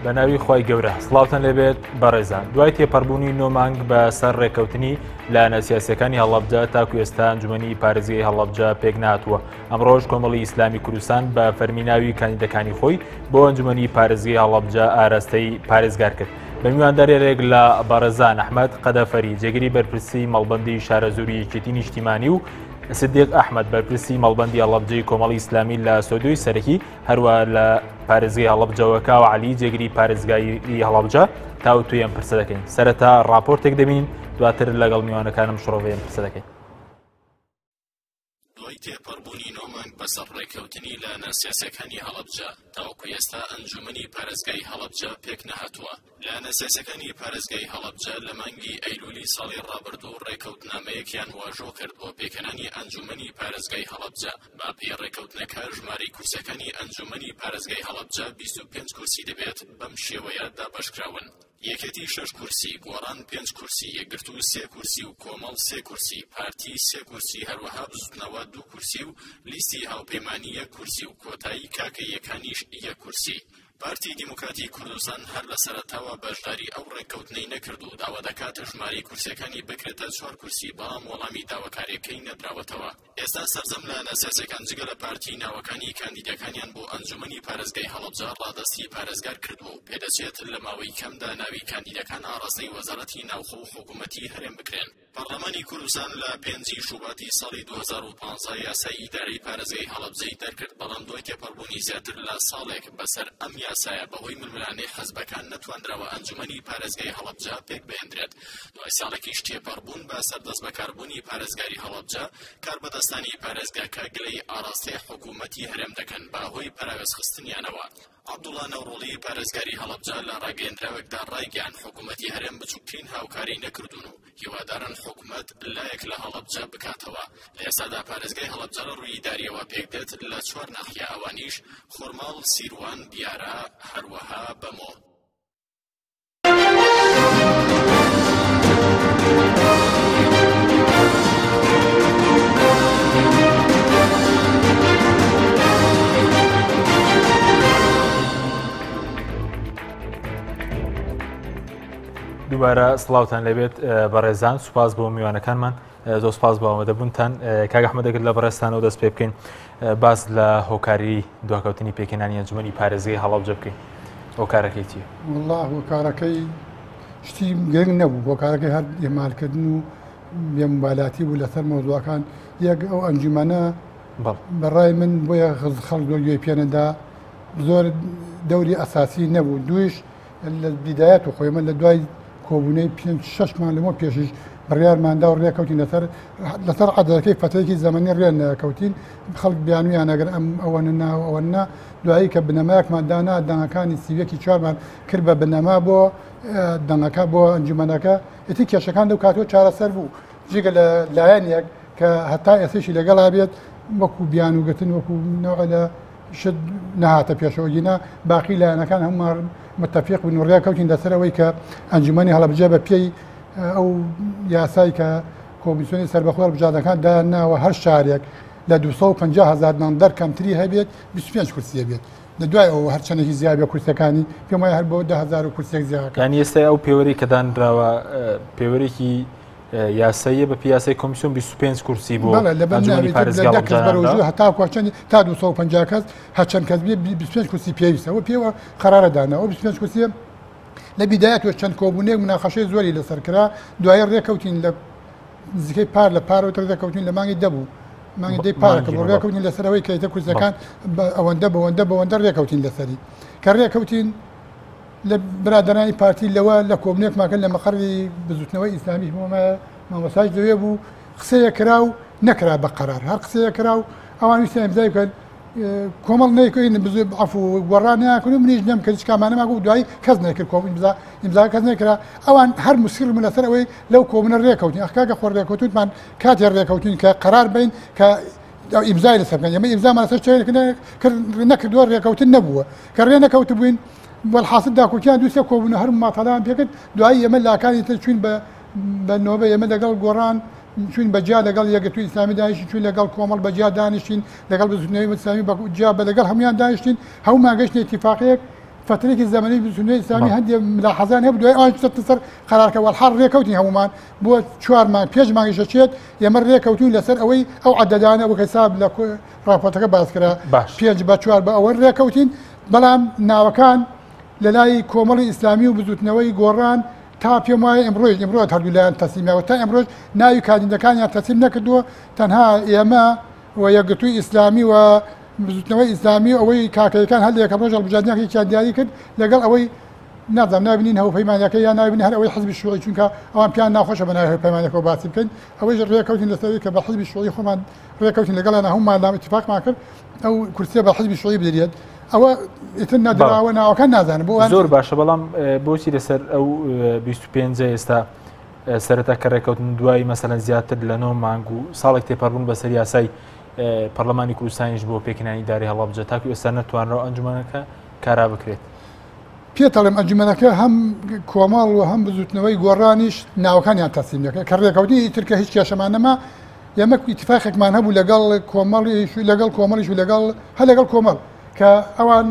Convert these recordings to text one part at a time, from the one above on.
بەناوی خۆی گەورە سڵاوتان لێبێت بەڕێزان دوای تێپەڕبوونی 9 مانگ بە سەر ڕێکەوتنی لایەنە سیاسیەکانی هەڵەبجە تاکو ئێستا ئەنجومەنی پارێزگای هەڵەبجە پێک نهاتووە. ئەمڕۆژ کۆمەڵی ئیسلامی کوردستان بە فەرمیناوی کاندیدەکانی خۆی بۆ ئەنجومەنی پارێزگای هەڵەبجە ئاراستەی پارێزگار کرد. بە میواندارێک لە بەڕێزان ئەحمەد قەدەفەری جێگیری بەرپرسی مەڵبەندی شارەزوری یەکێتی نیشتیمانی و سدیق ئەحمەد بەرپرسی مەڵبەندی هەڵەبجەی کۆمەڵی ئیسلامی لە سۆدوی سەرەکی هەروە لە پارێزگای هەڵەبجەوەکە و عەلی جێگیری پارێزگای هەڵەبجە تاو توی ئەم پرسە دەکەین. سەرەتا ڕاپۆرتێک دەبین دواتر لەگەڵ میوانەکانم شڕۆڤەی ئەم پرسە دەکەین. دوای تێپەڕبوونی 9 مانگ بەسەر ڕێکەوتنی لایەنە سیاسیەکانی هەڵەبجە تاوەکو ئێستا ئەنجومەنی پارێزگای هەڵەبجە پێک نەهاتووە. لایەنە سیاسیەکانی پارێزگای هەڵەبجە لە مانگی ئەیلولی ساڵی ڕابردوو ڕێکەوتنامەیەکیان واژۆ کرد بۆ پێکەنانی ئەنجومەنی پارێزگای هەڵەبجە. با پێی ڕێکەوتنەکە ژمارەی کورسەکانی ئەنجومەنی پارێزگای هەڵەبجە 25 کورسی دەبێت بەم شێوەیە دابەشکراون. یەکێتی 6 کورسی، گۆڕان 5 کورسی، یەکگرتو 3 کورسی و کۆمەڵ 3 کورسی، پارتی 3 کورسی، هەروەها بزوتنەوە 2 کورسی و لیستی هاوپەیمانی 1 کورسی و کۆتایی کاکەیەکانیش 1 کورسی. پارتی دیموکراتی کوردستان هەر لە سەرەتاوە بەشداری ئەو ڕێکەوتنەی نەکرد و داوا دەکات ژمارەی کورسەکانی بکرێتە 4 کورسی بەڵام وەڵامی داواکاریەکەی نەدراوەتەوە. ئێستا سەرجەم لایەنە سیاسیەکان جگە لە پارتی ناوەکانی کاندیدەکانیان بۆ ئەنجومەنی پارێزگای هەڵەبجە ڕادەستی پارێزگار کردووە و پێدەچێت لە ماوەی کەمدا ناوی کاندیدەکان ئاڕاستەی وەزارەتی ناوخۆ و حکوومەتی هەرێم بکرێن. پەرلەمانی کوردستان لە 5 شوباتی ساڵی 2015 یاسای ئیدارەی پارێزگای هەڵەبجەی دەرکرد بەڵام دوای تێپەڕبوونی زیاتر لە ساڵێک بەسەر ئەم یاسایە بەهۆی ململانەی حەزبەکان نەتوانراوە ئەنجومەنی پارێزگای هەڵەبجە پێک بهێنرێت. دوای ساڵێکیش تێپەڕبوون بە سەردەست بەکاربوونی پارێزگاری هەڵەبجە کاربەدەستانی پارێزگاکە گلەی ئاڕاستەی حکوومەتی هەرێم دەکەن بەهۆی پەراوێزخستنیانەوە. عەبدوڵڵا نەوڕۆڵی پارێزگاری هەڵەبجە لە ڕاگەیەندراوێکدا ڕایگەیان حکوومەتی هەرێم بچووکترین هاوکاری نەکردوون و هیوادارن حکوومەت لایەک لە هەڵەبجە بکاتەوە. لە ئێستادا پارێزگای هەڵەبجە لە ڕووی ئیداریەوە پێک دێت لە 4 ناحیە ئەوانیش خورماڵ، سیروان، دیارە هەروەها بەمۆ. دووبارە سڵاوتان لەبێت بەڕێزان سوپاس بۆ میوانەکانمان زۆر سپاس بۆ ئەمەدەبوونتان. کاک ئەحمەدەگەر لە بەڕێستانەوە دەست پێ بکەین باس لە هۆکاری دواکەوتنی پێکەنانی ئەنجومەنی پارێزگای هەڵەبجە بکەین. هۆکارەکەی چییە؟ وەڵڵا هۆکارەکەی شتی گرنگ نەبوو. هۆکارەکەی هەر ئێمالکردن و بێموبالاتی بوو لەسەر مۆزوعەکان. یەک ئەو ئەنجومەنە بەڕای من بۆیە خەڵک زۆر گوێی پێنەدا زۆر دەوری ئەساسی نەبوو. دویش لە بیدایەت و خۆی من لە دوای کۆبوونەی 5-6 مانگ لەمە پێشش بڕیارماندا و ڕێکەوتین لەسەر عەدەلەکەی فترەیەکی زەمەنی ڕێن نەکەوتین. خەڵک بیانویان ئەگەر ئەم ئەوەنە ناو ئەوەنە دوایی کە بنەمایەکمان دانا دەنگەکانی سیڤێکی 4مان کرد بە بنەما بۆ دەنگەکە بۆ ئەنجومەنەکە ئەتی کێشەکان لەو کاتەوە چارەسەر بوو. جێگە لە لایەنێک کە هەتا ئێسێشی لەگەڵا بێت وەکو بیانوگرتن وەکو نەوە لە شت نەهاتە پێشەوە گینا باقی لایەنەکان هەمومان متفق بوون و ڕێکەوتین لەسەرەوەی کە ئەنجومەنی هەڵەبجە بە پێی ئەو یاسای کە کۆمیسیۆنی سەربەخۆ بژادەکان داناوە هەر شارێک لە 250,000 مانگ کەمتری هەبێت 25 کورسی بێت. لە دوای ئەو هەرچەندێکی زیابێ کورسەکانی پێم وایە هەر بۆ 10,000 کورسێک زیادەکە. یانی ئێستا ئەو پێوەری کە دانراوە پێوەرێکی یاساییە بە پیاسی کۆمیسیۆن 25 کورسی بۆ ئەنجومەنی پارێزگای هەڵەبجە هەتا کوچەندی تا 250 کەس هەرچەند کەس بێ 25 کورسی پێویستە ئەوە پێوە قەرارە دانا. ئەو 25 کورسی لە بیدایەتەوە چەند کۆبوونێک مناقەشەی زۆری لەسەر کرا. دوای ڕێکەوتین لە نزیکەی پار لە پارەوە ڕێکەوتین لە مانگی دەبوو مانگی دەی پارەکە بۆ ڕێکەوتین لەسەرەوەی کە ئێتە کورسەکان ئەوەندە بەوەندە ڕێکەوتین لەسەری کە ڕێکەوتین لە برادرانی پارتی لەوە لە کۆبنێکماکە لە مەقڕی بزوتنەوەی ئیسلامی مامۆساج دەوێ بوو قسەیە کرا و نەکرا بە قەرار هەر قسەیە کرا و ئەوان ویستیان ئیمزای بکەن کۆمەڵ نەیکۆین عەفو گۆڕان ناکەن و منیش نەم کە هیچ کامانەما بوو دوای کەس نەکرد ئیمزا کەس نەکرا. ئەوان هەر موسیقی من لەسەر ئەوەی لەو کۆبوونە ڕێکەوتین ئەخکاکە خۆ ڕێکەوتوتمان کاتێ ڕێکەوتین کە قەرار بین کە ئیمزای لەسەر بکەن. ئێمە ئیمزامان لەسەر شتێک نەکردووە ڕێکەوتن نەبووە کە ڕێ نەکەوت بووین والحاصل داکوتیان دووسێ کۆبوونە هەر ماتەڵیان پێکرد. دوایی ئێمە لاکانی تر چوین بە نۆبە ئێمە لەگەڵ گۆڕان چون بەجیا لەگەڵ یەکگرتووی ئیسلامی دانیشتین چون لەگەڵ کۆمەڵ بەجیا دانیشتین لەگەڵ بزوتنەوەی ئیسلامی بەجیا بە لەگەڵ هەمویان دانیشتین هەمومان گەشتین ئیتیفاقیەک فترێکی زەمەنی بزوتنەوەی ئیسلامی هەندێک ملاحەزان هەبوو ئەوان سەر قەرارکە وەڵحاڵ ڕێکەوتنی هەمومان بۆ 4 مانگ 5 مانگیش دەچێت ئێمە ڕێکەوتوین لەسەر ئەوەی ئەو عەدەدانە وەک حساب لە راپۆرتەکە باس کرا 5 بە 4 بە ئەوە ڕێکەوتین بەڵام ناوەکان لە لای کۆمەڵی ئیسلامی و بزوتنەوەی گۆڕان تا پێم وایە ئەمڕۆ هەردوولایەن تەسلیمەوە تا ئەمڕۆژ ناوی کاندیدەکانیان تەسلیم نەکردووە تەنها ئێمە و یەکگرتووی ئیسلامی و بزوتنەوەی ئیسلامی ئەوەی کاکەیەکان هەندێکە ڕۆژ هەڵبژاردنیەکەی دیاری کرد لەگەڵ ئەوەی نازانم نابینین هەوپەیمانیەکە یا نابینین هەر ئەوەی حزبی شووعی چونکە ئەوان پیان ناخۆشە بەناوی هەوپەیمانیەکەوە باسی بکەین ئەوەی ڕێکەوتین لەسەری کە بە حزبی شووعی خۆمان ڕێکەوتین لەگەڵ هەمومان لام اتفاقمان کرد ئەو کورسیە بە حزبی شووعی بدرێت ئەوە ئیتر نەدراوە ناوەکان نازانم بۆ زۆر باشە بەڵام بۆچی لەسەر ئەو 25 ئێستا سەرەتا کە ڕێکەوتن دوای مەسەلەن زیاتر لە 9 مانگ و ساڵێک تێپەڕبوون بەسەر یاسای پەرلەمانی کوردستانیش بۆ پێکهێنانی داری هەڵەبجە تاکو ئێستا نەتوانرەوە ئەنجومەنەکە کارا بکرێت پێتەڵێم ئەنجومەنەکە هەم کۆمەڵ و هەم بزوتنەوەی گۆڕانیش ناوەکانیان تەسلیم دەکەن کە ڕێکەوتی ترکە هیچ کێشەمان نەما ئێمە ئیتفاقێکمان هەبوو لەگەڵ کۆمەڵیش و لەگەڵ کۆمەڵ کە ئەوان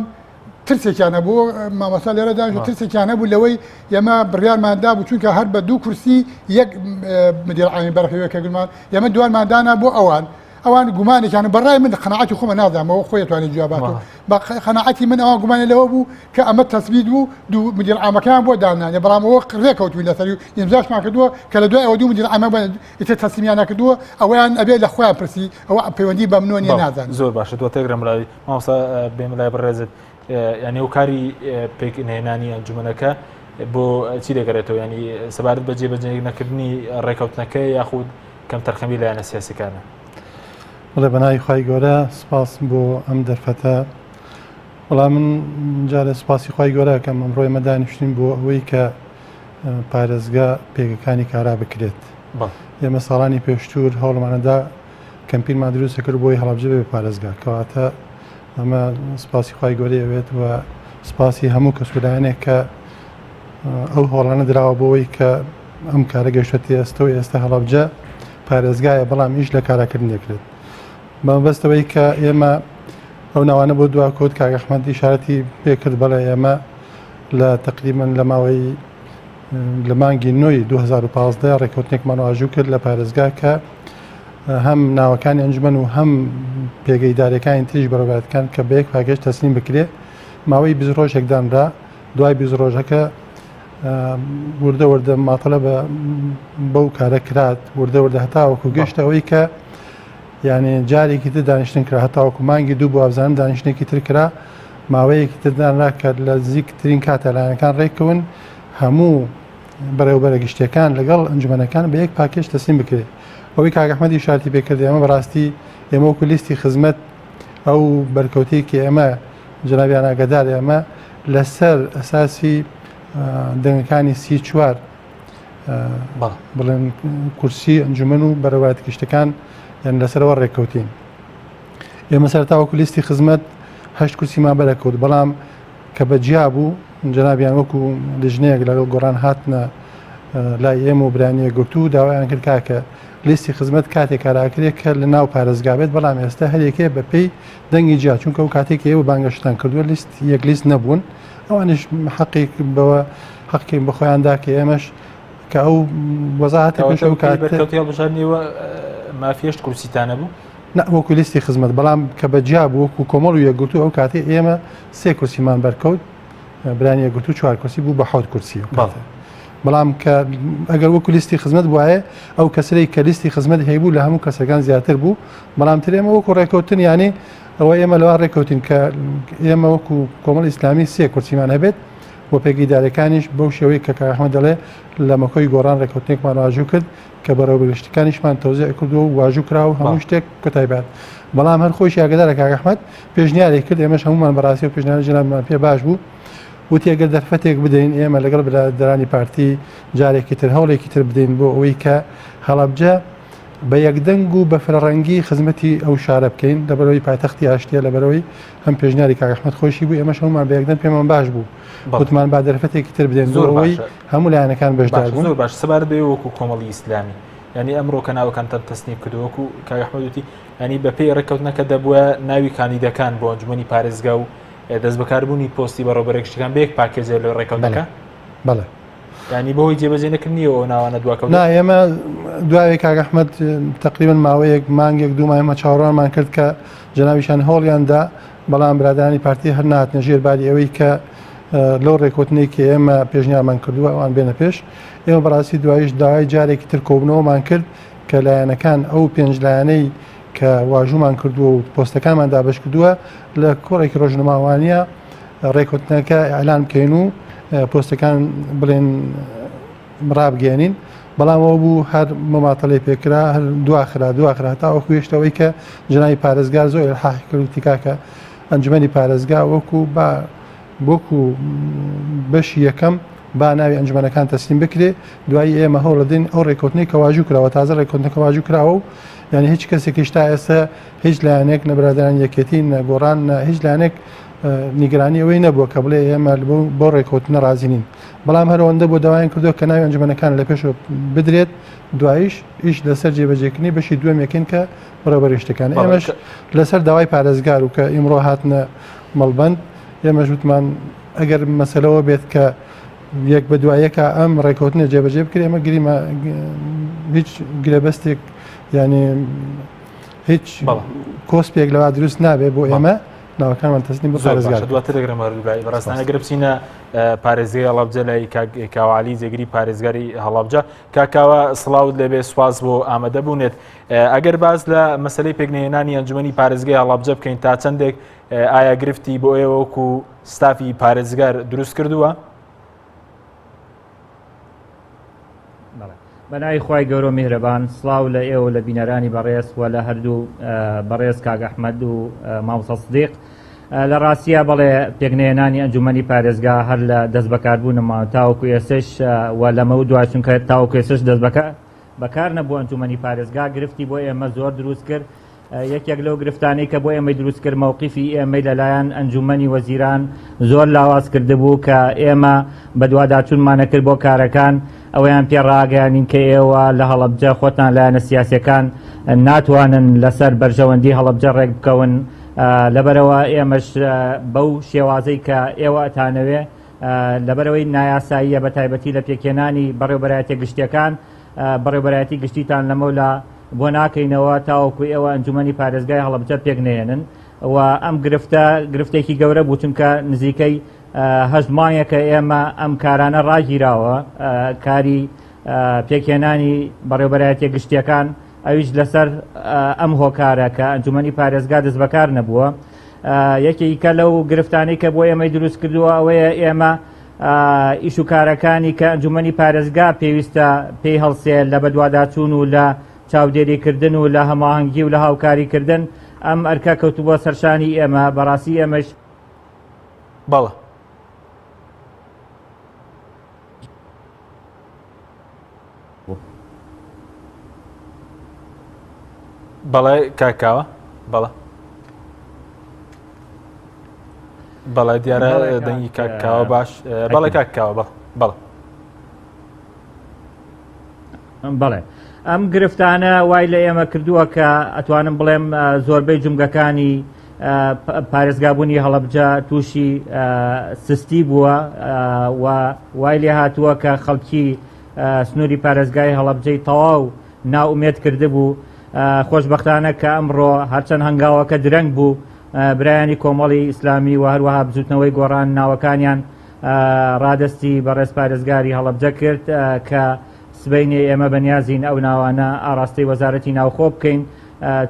ترسێکیانە بۆ مامەسا لێرەداش و ترسێکیانە بوو لەوەی ئێمە بڕیارماندا بوو چونکە هەر بە 2 کورسی یەک مدیر عامی بەرخەوەکە گومان ئێمە دوانماندانا بۆ ئەوان گومانێکیان بەڕای من قەناعەتی خۆمە نازانمەوە خۆی توانێت جواباتەوە بە قەناعەتی من ئەوان گومانە لەوە بوو کە ئەمە تەسبیت بوو دوو مدیر عامەکان بۆ دانانێ بەڵام ئەوە ڕێکەوتوی لەسەری و ئیمزاشمان کردووە کە لە دوای ئەوە دوو مدیر عامە ئیتر تەسلیمیان نەکردووە ئەویان ئەبێ لە خۆیان پرسی ئەوە پەیوەندی بە منۆ نیە نازانن زۆر باشە دووە تێگرەمراوی مامۆستا بێمەلای بەڕێزت یعنی ئەو کاری پێکهێنانی ئەنجومەنەکە بۆ چی دەگەڕێتەوە ینی سەبارەت بە جێبەجێ نەکردنی ڕێکەوتنەکە یاخود کەم تەرخەمی لایەنە سیاسیەکانە بڵێ بەناوی خوای گەورە سپاس بۆ ئەم دەرفەتە وەڵام من جارە سپاسی خوای گەورە کەم ئەمڕۆ ئێمە دانیشتین بۆ ئەوەی کە پارێزگا پێگەکانی کارا بکرێت ئێمە ساڵانی پێشتور هەوڵمانەدا کەمپینمان دروستە کرد بۆی هەڵەبجە بێ پارێزگا کەواتە ئەمە سپاسی خوای گەورەی ئەوێت و سپاسی هەموو کەسولایەنێک کە ئەو هەوڵانە دراوە بۆەوەی کە ئەم کارە گەشتێتی ئێستا هەڵەبجە پارێزگایە بەڵام ئیش لە کاراکردن دەکرێت بەمەبەستەوەی کە ئێمە ئەو ناوانە بۆ دواکەوت کاک ئەحمەد ئیشارەتی پێکرد بەڵێ ئێمە لە تقریباً لە ماوەی لە مانگی 2015 ڕێکەوتنێکمان واژوو کرد لە پارێزگا کە هەم ناوەکانی ئەنجومەن و هەم پێگەی دارەکانی تریش بەڕێوەبەرەکان کە بە یەک پاکێج تەسلیم بکرێت ماوەی 20 ڕۆژێکدانرا دوای 20 ڕۆژەکە وردە ماتەڵە بەو کارە کرات وردە هەتاوەکو گەشتە ئەوەی کە یعنی جارێکی تر دانیشتن کرا هەتاوەکو مانگی 2 بۆ ئەبزانم دانیشتێکی تر کرا ماوەیەکی تردانرا کە لە نزیکترین کاتە لایەنەکان ڕێکەون هەموو بەڕێوەبەرە گشتیەکان لەگەڵ ئەنجومەنەکان بە یەک پاکێج تەسلیم بکرێت ئەوەی کاک ئەحمەدی ئیشارەتی پێکرد ئێمە بەڕاستی ئێمە وەکو لیستی خزمەت ئەو بەرکەوتەیەکی ئێمە جەنابیان ئاگادار ئێمە لەسەر ئەساسی دەنگەکانی 34 بڵێن کورسی ئەنجومەن و بەڕێوەبەرە گشتەکان یان لەسەرەوە ڕێکەوتین ئێمە سەرتا وەکو لیستی خزمەت 8 کورسیمان بەرەکەوت بەڵام کە بەجیا بوو جەنابیان وەکو لژنەیەک لەگەڵ گۆڕان هاتنە لای ئێمە و برانیە گوتو داوایان کرد کاکە لیستی خزمەت کاتێک کاراکرێت کە لە ناو پارێزگا بێت بەڵام ئێستا هەرێکێ بەپێی دەنگی جیا چونکە ئەو کاتێکی ئێوە بانگەشتان کردووە لیست یەک لیست نەبوون ئەوانش حەقێک بەوە حەقێک بە خۆیاندا کە ئێمەش کە ئەو وەزاعەتی پێش ئەو کاتێ بژاردنەوە مافیەشت کورسیتانە بوو وەکو لیستی خزمەت بەڵام کە بەجیا بوو وەکو کۆمەڵ و یەکگرتو ئەو کاتێ ئێمە 3 کورسیمان بەرکەوت برانی یەکگرتو 4 کورسی بوو بە 7 کورسی بەڵام کە ئەگەر وەکو لیستی خزمەت وایە ئەو کەسەی کە لیستی خزمەت هەیبوو لە هەموو کەسەکان زیاتر بوو بەڵام تر ئێمە وەکو ڕێکەوتن یانی ئەوە ئێمە لەوە ڕێکەوتین کە ئێمە وەکو کۆمەڵ ئیسلامی 3 کورسیمان هەبێت بۆ پێگەی دارەکانیش بەو شێوەیە کە کاک ئەحمەد دەڵێ لە مەکۆی گۆڕان ڕێکەوتنێکمان واژوو کرد کە بەڕێوەبەرگشتەکانیشمان تەوزیع کردو و واژوو کرا و هەموو شتێک کۆتایبات بەڵام هەر خۆشی ئاگادارە کاک ئەحمەد پێشنیارێک کرد ئێمەش هەمومان بەڕاستی و پێشنیاری جەنابمان پێ باش بوو وتی ئەگەر دەرفەتێک بدەین ئێمە لەگەڵ برادەرانی پارتی جارێکی تر هەوڵێکی تر بدەین بۆ ئەوەی کە هەڵەبجە بە یەکدەنگ و بە فرەڕەنگی خزمەتی ئەو شارە بکەین لەبەرەوەی پایتەختی ئاشتیە لەبەرەوەی هەم پێشنیاری کاک ئەحمەد خۆشی بوو ئێمەش هەمومان بە یەکدەنگ پێمان باش بوو وتمان با دەرفەتێکی تر بدەین زۆرەوەی هەموو لایەنەکان بەشدار بوون زۆر باش سەبارەت بە وەکو کۆمەڵی ئیسلامی ینی ئەمڕۆ کە ناوەکانتان تەسنیم کردووەکو کاک ئەحمەد وتی ینی بە پێی ڕێکەوتنەکە دەبووە ناوی کاندیدەکان بۆ ئەنجومەنی پارێزگا و دەست بەکاربوونی پۆستی بەڕێوەبەرێکشتەکان بە یەک پاکێجە لە ڕێکەوتەکە بەڵێ ینی بەهۆی جێبەجێنەکردنیەوە ئەو ناوانە دواکەوت نا ئێمە دوای کاک ئەحمەد تقریبا ماوەیەک مانگێک دوو ئێمە چاوەڕوانمان کرد کە جەنابیشان هەوڵیاندا بەڵام برادرانی پارتی هەر نهاتنە ژێر باری ئەوەی کە لەو ڕێکوتنێکی ئێمە پێشنیارمان کردووە ئەوان بێنە پێش ئێمە بەڕاستی دوایش داوای جارێکی تر کۆبنەوەمان کرد کە لایەنەکان ئەو پێنج لایەنەی کە واژومان کردووە و پۆستەکانمان دابش کردووە لە کۆڕێکی ڕۆژنەماوانیە ڕێکوتنەکە ئەعلان بکەین و پۆستەکان بڵێن ڕابگەێنین بەڵام ئەوە بوو هەر مەماتەڵی پێکرا هەر دواخرا تا وەکو هێشتەوەی کە جنای پارێزگار زۆر ئیلحاح کرد و تیکاکە ئەنجومەنی پارێزگا وەکو بەشی یەکەم با ناوی ئەنجومەنەکان تەسلیم بکرێ دوایی ئێمە هەوڵ دەدەین ئەو ڕێکوتنەی کە واژوو کراوە تازە ڕێکوتنەکە واژوو کراوە و یعنی هیچ کەسێکیش تا ئێستا هیچ لایەنێک نە برادران یەکێتی نە گۆڕان هیچ لایەنێک نیگرانی ئەوەی نەبووە کە بڵێ ئێمە بۆ ڕێکوتنە رازیین بەڵام هەرەوەندە بۆ داوایان کردو کە ناوی ئەنجومەنەکان لە پێشەوە بدرێت دوایش ئیش لەسەر جێبەجێکردنی بەشی دووەمێکین کە بەڕێوەبەرشتەکان ئێمەش لەسەر داوای پارێزگار و کە ئیمڕۆ هاتنە مەڵبەند ئێمەش وتمان ئەگەر مەسەلەوە بێت کە یەک بە دوایەکە ئەم ڕێکوتنە جێبەجێ بکرێ ئێمە گریمە هیچ گرێبەستێک ینی هیچ کۆسپێک لەوا دروست نابێت بۆ ئێمە ناوەکانمان تەسلیم بۆ پارێزگار دواتر دەگرم هەردووگای بەڕاستانە گەر بچینە پارێزگای هەڵەبجە لای کاوعالی جێگیری پارێزگاری هەڵەبجە کاکاوە سڵاوت لەبێ سواز بۆ ئامادە بوونێت ئەگەر باز لە مەسلەی پێکنێنانی ئەنجومەنی پارێزگای هەڵەبجە بکەین تا چەندێک ئایا گرفتی بۆ ئێوە وەکو ستافی پارێزگار دروست کردووە؟ بەناوی خوای گەورە و میهرەبان سڵاو لە ئێوە لە بینەرانی بەڕێز و لە هەردوو بەڕێز کاک ئەحمەد و مامۆستا سدیق لە ڕاستیە بەڵێ پێکنێنانی ئەنجومەنی پارێزگا هەر لە دەست بەکاربوونەوە تاوەکو ئێسش و لەمە دوای چونکە تاوەکو ئێسش دەست بەکار نەبوو ئەنجومەنی پارێزگا گرفتی بۆ ئێمە زۆر دروست کرد یەکێک لەو گرفتانەی کە بۆ ئێمەی دروست کرد مووقیفی ئێمەی لەلایەن ئەنجومەنی وەزیران زۆر لاواز کردبوو کە ئێمە بە دوواداچوونمانە کرد بۆ کارەکان ئەوەیان پێڕاگەیانین کە ئێوە لە هەڵەبجە خۆتان لایەنە سیاسیەکان ناتوانن لەسەر بەرژەوەندی هەڵەبجە ڕێک بکەون لەبەرەوە ئێمەش بەو شێوازەی کە ئێوە ئەتانەوێ لەبەرەوەی نایاساییە بە تایبەتی لە پێکێنانی بەڕێوەبەرایەتی گشتیەکان بەڕێوەبەرایەتی گشتیتان لەمەولا بۆ ناکەینەوە تاوەکو ئێوە ئەنجومەنی پارێزگای هەڵەبجە پێکنێنن و ئەم گرفتێکی گەورە بوو چونکە نزیکەی هەشت مانگێکە ئێمە ئەم کارانە ڕاگیراوە کاری پێکێنانی بەڕێوەبەرایەتی گشتیەکان ئەویش لەسەر ئەم هۆکارە کە ئەنجومەنی پارێزگا دەست بەکار نەبووە یەکێکە لەو گرفتانەی کە بۆ ئێمەی دروست کردووە ئەوەیە ئێمە ئیش و کارەکانی کە ئەنجومەنی پارێزگا پێویستە پێی هەڵسێت لە بەدواداچوون و لە چاودێریکردن و لە هەماهەنگی و لە هاوکاریکردن ئەم ئەرکە کەوتوبووە سەرشانی ئێمە بەڕاستی ئێمەش بەڵێ بەڵێ کاکاوە بەڵێ دیارە دەنگی کاکاوە باش بەڵێ کاکاوە بەڵێ ئەم گرفتانە وای لە ئێمە کردووە کە ئەتوانم بڵێم زۆربەی جومگەکانی پارێزگابوونی هەڵەبجە تووشی سستی بووە و وای لێ هاتووە کە خەڵکی سنووری پارێزگای هەڵەبجەی تەواو ناومێت کرده بوو خۆشبەختانە کە ئەمڕۆ هەرچەند هەنگاوەکە درەنگ بوو برایانی کۆمەڵی ئیسلامی و هەروەها بزوتنەوەی گۆڕان ناوەکانیان ڕادستی بەڕێز پارێزگاری هەڵەبجە کرد کە سبەینێ ئێمە بەنیازین ئەو ناوانە ئاڕاستی وەزارەتی ناوخۆ بکەین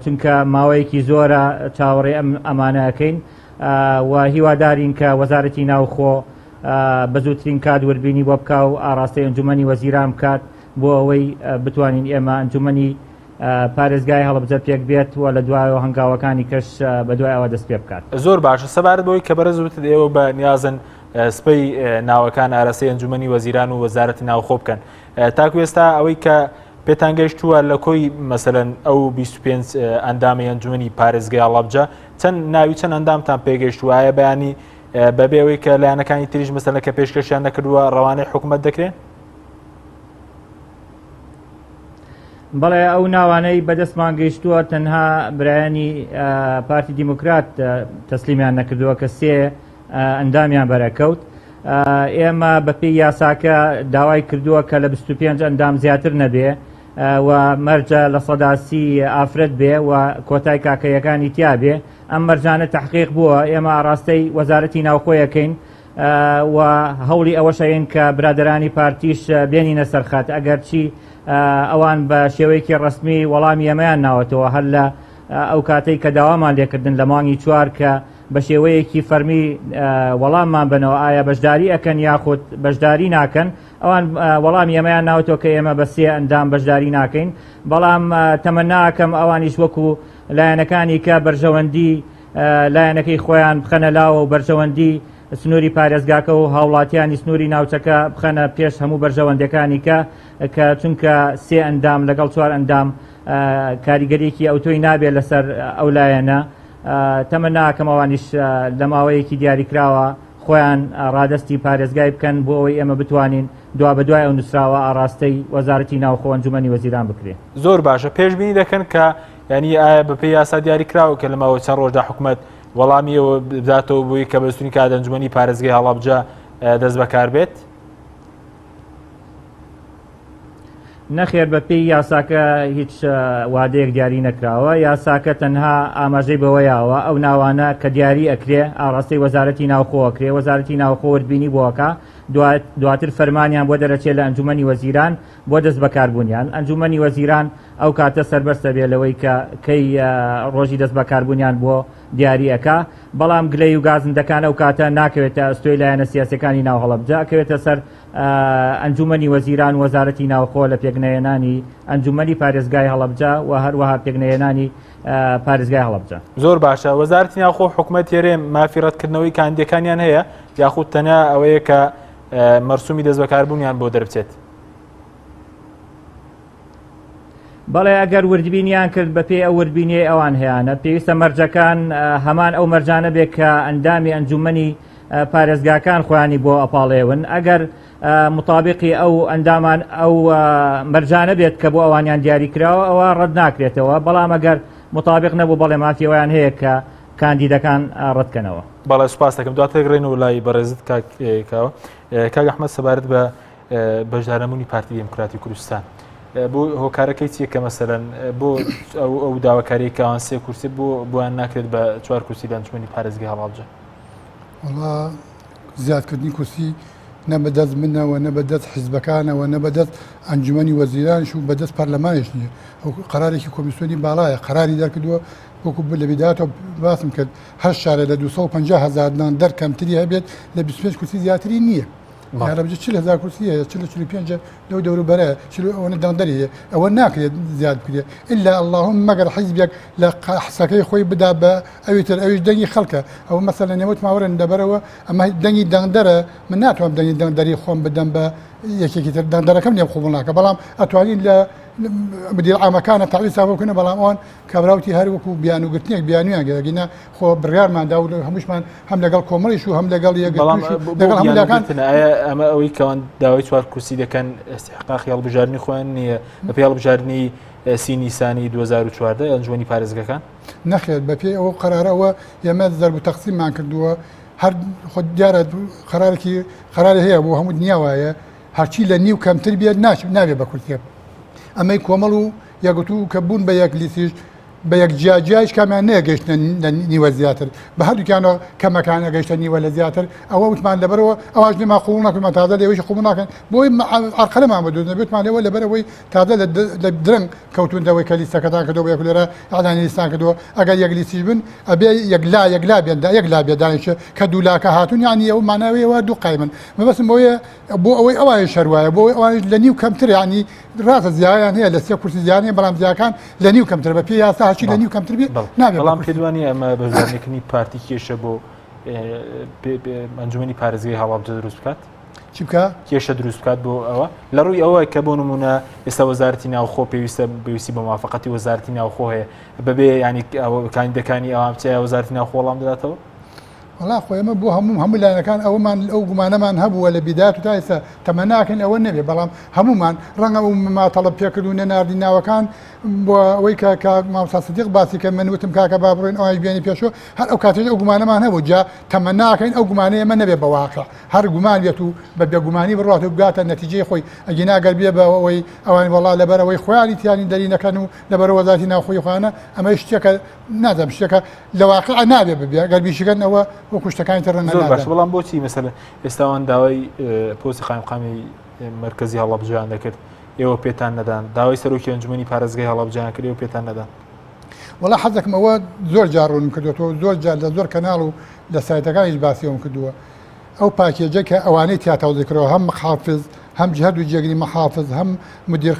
چونکە ماوەیەکی زۆرە چاوەڕێ ئەمانەکەین و هیوادارین کە وەزارەتی ناوخۆ بەزووترین کات وەربینی بۆ بکە و ئاڕاستی ئەنجومەنی وەزیران بکات بۆ ئەوەی بتوانین ئێمە ئەنجومەنی پارێزگای هەڵەبجە پێک بێت و لە دوایەوە هەنگاوەکانی کەش بە دوای ئەوە دەست پێ بکات. زۆر باشە سەبارەت بەوەی کە بەرەزوتت ئێوە بە نیازن سپەی ناوەکان ئارەسەی ئەنجومەنی وەزیران و وەزارەتی ناوخۆ بکەن تاکو ئێستا ئەوەی کە پێتان گەیشتووە لە کۆی مەسەلەن ئەو 25 ئەندامی ئەنجومەنی پارێزگای هەڵەبجە چەند ناوی چەند ئەندامتان پێگەیشتووە ئایا بەیانی بەبێ ئەوەی کە لایەنەکانی تریش مەسەلەن کە پێشکەشیان نەکردووە ڕەوانەی حکوومەت دەکرێن؟ بەڵێ ئەو ناوانەی بەدەستمان گەیشتووە تەنها برایانی پارتی دیموکرات تەسلیمیان نەکردووە کە سێ ئەندامیان بەرەکەوت. ئێمە بەپێی یاساکە داوای کردووە کە لە 25 ئەندام زیاتر نەبێ و مەرجە لە سەداسی ئافرەت بێ و کۆتای کاکەیەکانی تیا بێ. ئەم مەرجانە تحقیق بووە، ئێمە ئاراستەی وەزارەتی ناوخۆیەکەین و هەوڵی ئەوەشەین کە برادرانی پارتیش بێنینە سەرخات ئەگەر چی ئەوان بە شێوەیەکی ڕسمی وەڵامی ئەمەیان ناوەتەوە هەر لە ئەو کاتەی کە داوامان لێکردن لە مانگی 4 کە بە شێوەیەکی فەرمی وەڵاممان بنەوە ئایا بەشداری ئەکەن یاخود بەشداری ناکەن. ئەوان وەڵامی ئەمەیان ناوەتەوە کە ئێمە بە 3 ئەندام بەشداری ناکەین، بەڵام تەمەناکەم ئەوانیش وەکو لایەنەکانی کە بەرژەوەندی لایەنەکەی خۆیان بخەنە لاوە و بەرژەوەندی سنووری پارێزگاکە و هاوڵاتیانی سنووری ناوچەکە بخەنە پێش هەموو بەرژەوەندەکانی کە چونکە 3 ئەندام لەگەڵ 4 ئەندام کاریگەریەکی ئەوتۆی نابێت لەسەر ئەو لایەنە. تەمەناکەم ئەوانیش لە ماوەیەکی دیاریکراوە خۆیان ڕادستی پارێزگای بکەن بۆ ئەوەی ئێمە بتوانین دوا بەدوای ئەو نووسراوە ئاراستەی وەزارەتی ناوخۆ ئەنجومەنی وەزیران بکرێت. زۆر باشە، پێشبینی دەکەن کە ینی ئایا بەپێی یاسا دیاریکراوە کە لەمەوە چەند ڕۆژدا حکوومەت وەڵامیەوە بداتەوە بووی کە بەستونی کات ئەنجومەنی پارێزگای هەڵەبجە دەست بەکار بێت؟ نەخێر بەپێی یاساکە هیچ وادەیەک دیاری نەکراوە. یاساکە تەنها ئاماژەی بەوەیەوە ئەو ناوانە کە دیاری ئەکرێ ئاڕاستی وەزارەتی ناوخۆکرێ، وەزارەتی ناوخۆ وەربینی بۆەکە دواتر فەرمانیان بۆ دەرەچێت لە ئەنجومەنی وەزیران بۆ دەست بەکاربوونیان. ئەنجومەنی وەزیران ئەو کاتە سەربەستە بێ لەوەی کە کەی ڕۆژی دەست بەکاربوونیان بۆ دیاریەکە، بەڵام گلەی و گازندەکان ئەو کاتە ناکەوێتە ئەستۆی لایەنە سیاسەکانی ناو هەڵەبجە، کەوێتە سەر ئەنجومەنی وەزیران وەزارەتی ناوخۆ لە پێکنەهێنانی ئەنجومەنی پارێزگای هەڵەبجە و هەروەها پێکنەهێنانی پارێزگای هەڵەبجە. زۆر باشە. وەزارەتی ناوخۆ حکوومەت هێرێ مافی ڕەتکردنەوەی کاندیەکانیان هەیە یاخود تەنیا ئەوەیە کە مەرسومی دەست بەکاربوونیان بۆ دەربچێت؟ بەڵێ ئەگەر وردبینیان کرد بە پێی ئەو وردبینی ئەوان هەیەە پێویستە مەرجەکان هەمان ئەو مەرجانە بێت کە ئەندامی ئەنجومەنی پارێزگاکان خۆیانی بۆ ئەپاڵێون. ئەگەر مطابقی ئەو ئەندامان ئەو مەرجانە بێت کە بۆ ئەوانیان دیاریکراوە ئەوە ڕەت ناکرێتەوە، بەڵام ئەگەر مطابق نەبوو بەڵێ مافیەوەیان هەیە کە کاندیدەکان ڕەتکەنەوە. بەڵێ سوپاس دەکەم، دواتر گڕێنەوە لای بەڕێزت کاکەوە. کاک ئەحمەد سەبارەت بە بەشداربوونی پارتی دموکراتی کوردستان بۆ هۆکارەکەی چیە کە مەسەلەن بۆ ئەو داواکاری کەوان 3 کورسی بۆیان ناکرێت بە 4 کورسی لە ئەنجومەنی پارێزگای هەڵەبجە؟ وڵا زیادکردنی کورسی نە بەدەست منەوە نە بەدەست حیزبەکانەوە نە بەدەست ئەنجومەنی وەزیرانش و بەدەست پەرلەمانیش نییە. ئەو قەرارێکی کۆمیسیۆنی باڵایە قەراری دەرکردووە وەکو لە بیداتەوە باسم کرد هەر شارە لە 250,000 دان دەرکەمتری هەبێت لە 25 کورسی زیاتری نییە. یارەبجە 40,000 کورسی هەیە 45 لەو دەوروبەرە ئەوە دەنگدەریە ئەوە ناکرێت زیاد بکرێت ئللا اللهم مەگەر حیزبێک لە حسەکەی خۆی بدا بە ئەویتر ئەویش دەنگی خەڵکە ئەوە مەسەلە نێوت ماوەرن دەبەرەوە ئەمە دەنگی دەنگدەرە من ناتوانم دەنگی دەنگدەری خۆم بدەم بە یەکێکی تر دەنگدەرەکەم لێم خۆبوو ناکە، بەڵام ئەتوانین لە مدیر عامەکانە تعویض بکەنە، بەڵام ئەوان کابراوتی هەروەکو بیانوگرتنێک بیانویان گەگینا خۆ بڕیارماندا و هەمووشمان هەم لەگەڵ کۆمەڵیش و هەم لەگەڵ ئەمە ئەوەی کەوان داوای 4 کورسی دەکەن استحقاقی هەڵبژاردننی خۆیان نییە بەپێی هەڵبژاردننی 30 نیسانی 2014 ئەنجومەنی پارێزگەکان؟ نەخێر بەپێی ئەوە قەرارەوە ئێمە زەرب و تەقسیممان کردووە هەر خۆ دیارە قەراری هەیە بۆ هەموو دنیا وایە هەرچی لە نیو کەمتر بێت نابێت بە کورسێ. ئەمەی کۆمەڵ و یەگوتو کە بوون بە یەک لیسیش بە یەک جیاجایش کامیان نەگەیشتە نیوە زیاتر بە هەردووکیانەوە کەمەکانە گەیشتە نیوە لە زیاتر ئەوە وتمان لەبەرەوە ئەواش نما قوڵ ناکەمان تازە لێوەی قوڵ ناکەن بۆی ئەرقەلەمان بەدوێنە بێتمان لێوە لەبەرەوەی تازە لە درەنگ کەوتوندەوەی کە لیستەکەتان کردەوە یەک لێرە ئەعلانی لیستان کردەوە ئەگەر یەک لیستیش بن ئەبێ یەکلا بێندا یەکلا بێدانیشە کە دوولاکە هاتوون یانی ئەو ماناویەوە دوو قایمن مەبەستم بۆیە بۆ ئەوەی ئەوای شەروایە بۆ ئەوانش لە نیو کەمتر ینی ڕاستە زیایان هەیە لە 3 کورسی زیانەیە بەڵام زیاکان لە نیو کەمتر بە پێی یاسا هەرچی لە نیو کەمتر بێت بەڵام پێدوانی ئەمە بەژارنێکنی پارتی کێشە بۆ ئەنجومەنی پارێزگای هەڵەبجە دروست بکات؟ چی بکات؟ کێشە دروست بکات بۆ ئەوە لە ڕووی ئەوە کە بۆ نمونە ئێستا وەزارەتی ناوخۆ پێویستی بە موافقەتی وەزارەتی ناوخۆ هەیە بەبێ ینی کاندیدەکانی ئەوام چێ وەزارەتی ناوخۆ وەڵام دەداتەوە؟ والله خويا ما بو هم لا كان او من او ما هبوا ولا بدايه تايسه تمناكن او النبي بلام هم من رغم ما طلب يكدون ناردنا وكان ويكا ما صديق باسي كمن وتم كاكا بابرين او بيني بيشو هر او كاتج او ما هبوا جا تمناكن او ما نبي بواقع هر غمان بيتو بدا غماني بروح بقات النتيجه خوي اجينا قلبي وي اوان والله لبر وي خوالي ثاني دلينا كانوا لبر وذاتنا خوي خوانا اما اشتكى نادم اشتكى لواقع نابي قلبي شكن او وكشتكان ترى زۆر باش بەڵام بۆچی مەسەلەن ئێستاوان داوای پۆستی قایمقامی مرکزی هەڵەبجەیان دەکرد ئێوە پێتان نەدان داوای سەرۆکی ئەنجومەنی پارێزگای هەڵەبجەیان کرد ئێوە پێتان نەدان والله حەزەکەم ئەوە زۆر جار ڕوونم کردوەوە زۆر جار لە زۆر کەناڵ و لە سایتەکانیش باسیەوەم کردووە ئەو پاکێجە کە ئەوانەی تیاتەوە ذکرەوە هەم محافظ هەم جهاد و جێگری محافظ هەم مدیر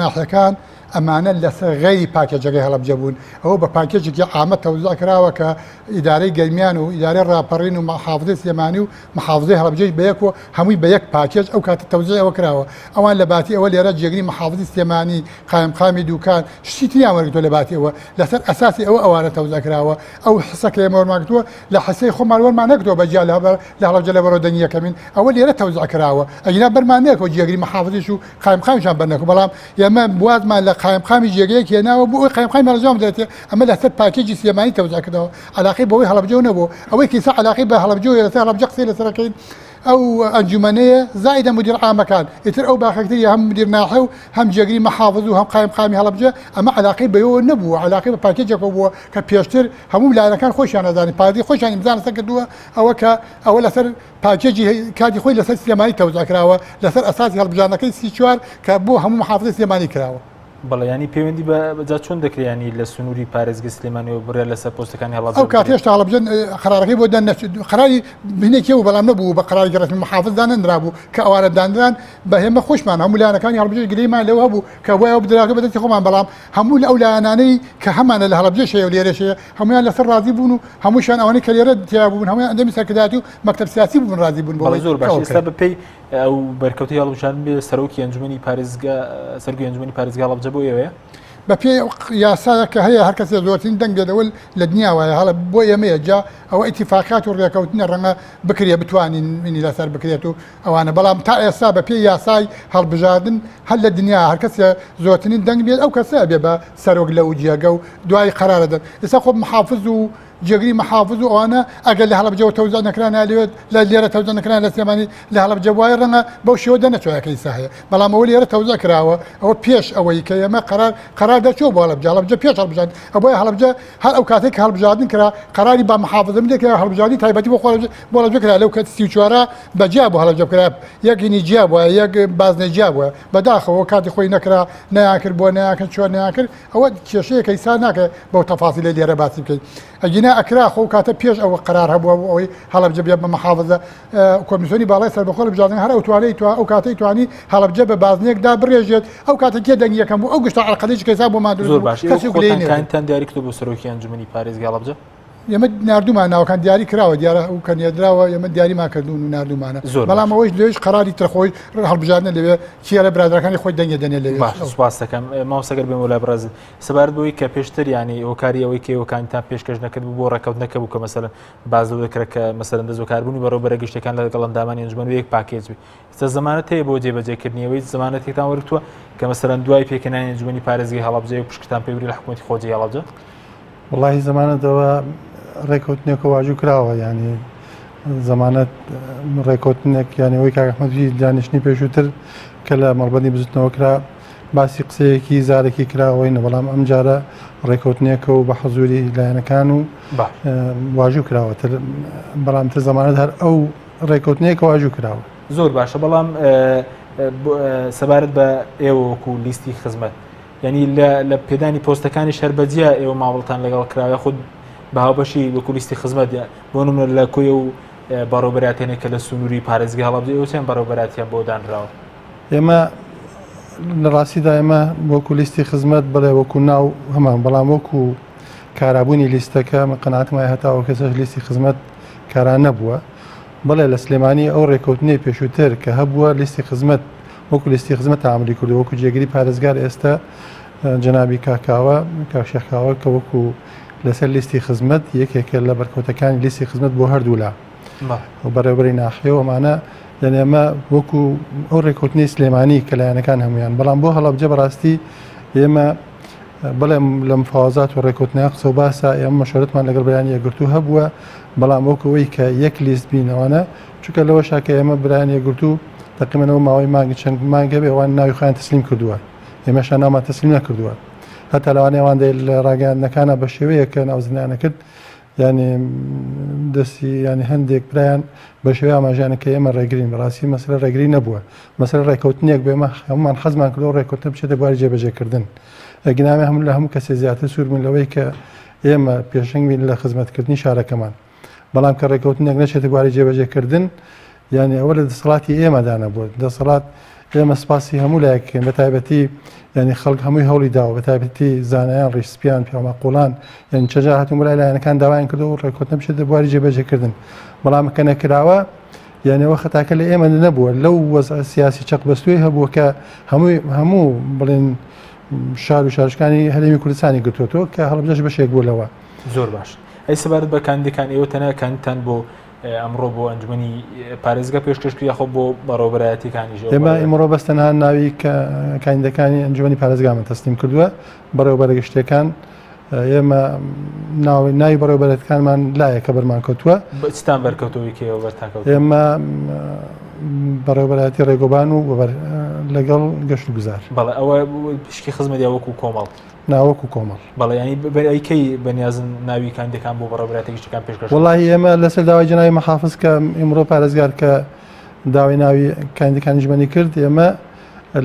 ناحیەکان ئەمانە لەسەر غەیری پاکێجەکەی هەڵەبجە بوون ئەوە بە پاکێجێکی عامە تەوزیع کراوە کە ئیدارەی گەرمیان و ئیدارەی ڕاپەڕین و محافظەی سلێمانی و محافظەی هەڵەبجەی بەیەک و هەمووی بە یەک پاکێج ئەو کاتە تەوزیع ئەوە کراوە ئەوان لە باتی ئەوە لێرە جێگری محافظی سلێمانی قایمقامی دوکان شتی تریان وەرگتووە لە باتی ئەوە لەسەر ئەساسی ئەوانە تەوزیع کراوە ئەو حسەکە ئێمە وەرماگرتووە لە حسەی خۆمان وەرمان نەگرتووە بەجیا لە هەڵەبجە لە بەرەو دەنگیەکەمین ئەوە لێرە تەوزیع کراوە ئەگینا بەرمانەیەکەوە جێگری محافظیش و قایمقامیشان بەرنەکە بەڵام ئێمە بوازمان لە قایمقامی جێگەی کێناوە بۆ ئەوی قایمقامی هەڵەبجەوە دەرێتێ ئەمە لەسەر پاکێجی سلێمانی تەوزیع کردەوە علاقەی بەوەی هەڵەبجەوە نەبوو ئەوەی کیسە علاقەی بە هەڵەبجەوە لەسەر هەڵەبجە قسەی لەسەرەکەین ئەو ئەنجومەنەیە زائدە مدیر عامەکان ئیتر ئەو باخەکتری هەم مدیر ناحێ و هەم جێگری محافظ و هەم قایمقامی هەڵەبجە ئەمە علاقەی بەوە نەبووە علاقەی بە پاکێجێکەوە بووە کە پێشتر هەموو لایەنەکان خۆشیان نەزانی پارتی خۆشیان ئیمزان لەسەر کردووە ئەوە کە ئەوە لەسەر پاکێجی کاتی خۆی لەسەر سلێمانی تەوزیع کراوە لەسەر ئەساسی هەڵبژاردنەکەی 34 کە بۆ هەموو محافظەی سلێمانی کراوە بەڵێ ینی پەیوەندی بەجا چۆن دەکرێنی لە سنووری پارێزگای سلێمانیەوە بڕێ لەسەر پۆستەکانی هەڵەبجە ئەو کات هێشتا هەڵەبجە قەرارەکەی بۆ دەن قەراری بینێکی و بەڵام نەبوو بە قەراری ڕەسمی محافظ دانرابوو کە ئەوانە دانران بە هێمە خۆشمان هەموو لایەنەکانی هەڵبجە گرەیمان لەوە هەبوو کە بۆ ئەو بدراکە بەدەستی خۆمان بەڵام هەموو لە ئەو لایەنانەی کە هەمانە لە هەڵەبجەشەیە و لێرەشەیە هەمویان لەسەر ڕازی بوون و هەمووشان ئەوانەی کە لێرە تیا بوون هەمویان ئەندەمی سەرکرداتی و مەکتەب سیاسی بوون ڕازی بوون بەڵێ زۆر باش ئێستا بەپێی ئەو بەرکەوتی هەڵبژاردن بێ سەرۆکی ئەنجومەنی پارێزگا سەرۆکی ئەنجومەنی پارێزگای هەڵەبجە بۆ ئێوەیە بە پێی یاسایە کە هەیە هەر کەسێ زۆرترین دەنگ دەدەوە لە دنیا وایە هەڵە بۆ ئێمەیە جا ئەوە ئیتیفاقات و ڕێکەوتنە ڕەنگە بکرێ بتوانین منی لەسەر بکرێت و ئەوانە بەڵام تا ئێستا بە پێی یاسای هەڵبژاردن هەر لە دنیا هەر کەسێ زۆرترین دەنگ بێت ئەو کەسە بێ بە سەرۆک لەو جێگە و دوای قەرارەدەن ئێستا خۆ محافظ و جێگری محافظ و ئەوانە ئەگەر لە هەڵەبجەوە تەوزیع نەکران نالێت لە لێرە تەوزیع نەکران لە سلێمانی لە هەڵەبجە وایە ڕەنگە بەو شێوە دەنەچۆیەکەی ساهەیە بەڵام ئەوە لێرە تەوزیع کراوە ئەوە پێش ئەوەی کە ئێمە قەرار دەچۆ بۆ هەڵەبجە پێش هەڵبژاردن ئەوە هەڵەبجە هەر ئەو کاتێک کە هەڵبژاردن کرا قەراری با محافظە بدێت کە هەڵبژاردنی تایبەتی بۆ هەڵبجە کرا لەو کە 34 بەجیا بۆ هەڵەبجە کرا یەکینی جیا بووە یەک بازنەجیا بووە بەداخەوە کاتی خۆی نەکرا نەیانکرد بۆ نەیانکرد چۆن نەیانکرد ئەوە کێشەیەکەی سا ناکە بەو تەفاسیلە لێرە باسی بکەیت ئەگینا ئەکرا خۆ کاتە پێش ئەوە قرار هەبووە ئەوەی هەڵەبجە بێت بە محافظە کۆمیسیۆنی باڵای سەربەخۆ لە بژاردن هەر ئەو توانەی ئەو کاتەی توانی هەڵەبجە بە بازنێکدا بڕێژێت ئەو کاتە کێ دەنگ یەکەم بوو ئەو گشتە عەرقەدەیەکی کەسا بۆ مادر زۆر باش خۆتان دیاری کردو بۆ سەرۆکی ئەنجومەنی پارێزگای هەڵەبجە ئێمە نردومان ناوەکان دیاری کراوە دیارە ئەو کەنیێدراوە ئێمە دیاریمان کردوون و نردومانە بەڵام ئەوەش لێش قەراری ترخۆی هەڵبژاردنە لەوێ کێرە برادەکانی خۆی دەنگە دەنێ لەوێ سوپاس دەکەم ماوسەگەر بێم وەلا بەڕێز سەبارەت بەوەی کە پێشتر ینی ئۆکاری ئەوەی کێوەکانتان پێشکەش نەکرد بۆ ڕێکەوتنەکە بوو کە مەسەلەن باز لەو دەکرێت کە مەسەلەن دەستبەکاربوونی بەڕێوەبەرە گشتەکان لەگەڵ ئەندامانی ئەنجومەن یەک پاکێج بێت ئێستا زمانەت هەیە بۆ جێبەجێکردنیەوەی زمانەتێکتان وەرگتووە کە مەسەلەن دوای پێکەنانی ئەنجومەنی پارێزگای هەڵەبجە و پشتتان پێبری لە حکوومەتی خۆجی هەڵەبجە وڵاهی زمانەتەوە ڕێکەوتنێکە واژوو کراوە ینی زمانەت ڕێکەوتنێک یانەوەی کاکەحمەدی دانیشتنی پێشووتر کە لە مەڵبەندی بزوتنەوە کرا باسی قسەیەکی زارێکی کراوەینە بەڵام ئەم جارە ڕێکەوتنێکە و بە حەزوری لایەنەکان و واژوو کراوەتر بەڵامتر زمانەت هەر ئەو ڕێکەوتنێکە واژوو کراوە زۆر باشە بەڵام سەبارەت بە ئێوە وەکو لیستی خزمەت یعنی لە پێدانی پۆستەکانی شەربەجیا ئێوە ماوەڵتان لەگەڵ کراوە خود بە هاوبەشی وەکو لیستی خزمەت بۆ نمونە لە کۆی و بەڕێوەبەراتێنێک کە لە سنووری پارێزگای هەڵەبجە ئێوە چەند بەڕێوەبەراتیان بۆ دانراوە ئێمە لە ڕاستیدا ئێمە وەکو لیستی خزمەت بڵێ وەکو ناو هەمان بەڵام وەکو کارابوونی لیستەکە قەناعەتمای هەتاوە کەسەش لیستی خزمەت کاران نەبووە بڵێ لە سلێمانی ئەو ڕێکەوتنەی پێشووتر کە هەبووە لیستی خزمەت وەکو لیستی خزمەت عملی کردو وەکو جێگری پارێزگار ئێستا جەنابی کاکاوە کاکشێخاوە کە وەکو لەسەر لیستی خزمەت یەکێکە لە بەرکەوتەکانی لیستی خزمەت بۆ هەردوو لا و بەڕێوەبەری ناحیەوە ئەمانە یعنی ئەمە وەکو ئەو ڕێکوتنی سلێمانی کە لایەنەکان هەمویان بەڵام بۆ هەڵەبجە بەڕاستی ئێمە بەڵێ لە مفاوەزات و ڕێکوتنیان قسە و باسە ئێمە مەشورەتمان لەگەڵ بەیانی یەکگرتو هەبووە بەڵام وەکەوەی کە یەک لیست بینەوەنە چونکە لەوە شاکە ئێمە برایان یەکگرتو تقریبەنەوە ماوەی مانگی چەند مانگە بێ ئەوان ناوی خۆیان تەسلیم کردووە ئێمەشان نامان تەسلیم نەکردووە هەتا لەوانەیە ئەوان لە ڕاگەیاندنەکانە بە شێوەیە کە ناوزنیانە کرد ینی دەستی ینی هەندێک برایان بە شێوەیە ئاماژیانە کە ئێمە ڕێگرین بەڕاستی مەسەلە ڕێگری نەبووە مەسەلە ڕێکەوتنێک بێمە هەمومان حەزمان کردەوە ڕێکەوتن بچێتە بواری جێبەجێکردن ئەگنامە هەموو لە هەموو کەسێ زیاتر سووربوون لەوەی کە ئێمە پێشنگ بین لە خزمەتکردنی شارەکەمان بەڵام کە ڕێکەوتنێک نەچێتە بواری جێبەجێکردن یعنی ئەوە لە دەسەڵاتی ئێمەدانە بوو دەسەڵات ئێمە سپاسی هەموو لایەکەین بە تایبەتی ینی خەڵک هەمووی هەوڵی داوە بە تایبەتی زانایان ڕیسپیان پیامەقوڵان یعنی چەجار هاتوون لای لایەنەکان داوایان کردو و ڕێکەوتنە بچێتە بواری جێبەجێکردن بەڵام کە نەکراوە یعنی ئەوە خەتاکە لە ئێمە نەبووە لەو وەزع سیاسی چەقبەستوی هەبووە کە هەموو بڵێن شار و شارشکانی هەرێمی کوردستانی گرتووەتەوە کە هەڵبجەش بەشێک بوو لەوە زۆر باش ئەی سەبارەت بە کاندیدەکان ئێوە تەنها کاندیدتان بۆ ئەمڕۆ بۆ ئەنجومەنی پارێزگا پێشکەشکری خۆ بۆ بەڕێوەبەرایەتیەکانی ئێمە ئیمڕۆ بەستەنها ناوی کاندیدەکانی ئەنجومەنی پارێزگامان تەسلیم کردووە بەڕێوەبەرە گشتیەکان ئێمە ناوی بەڕێوەبەرەکانمان لایە کە بەرمان کەوتووە چتان بەرکەوتەوەی کێوە بەرتاکەوت ئێمە بەڕێوەبەرەتی ڕێگۆبان و لەگەڵ گەشت و گوزار بەڵێ ئەوە پشکی خزمەت یا وەکو کۆمەڵ ناوەکو کۆمەڵ بەڵێ ینی ئەیکەی بەنیازن ناوی کاندیدەکان بۆ بەڕێوەبەرەتی گشتەکان پێشکەش وڵی ئێمە لەسەر داوای جناوی مەحافز کە ئیمڕۆ پارێزگار کە داوای ناوی کاندیدەکان ژمەنی کرد ئێمە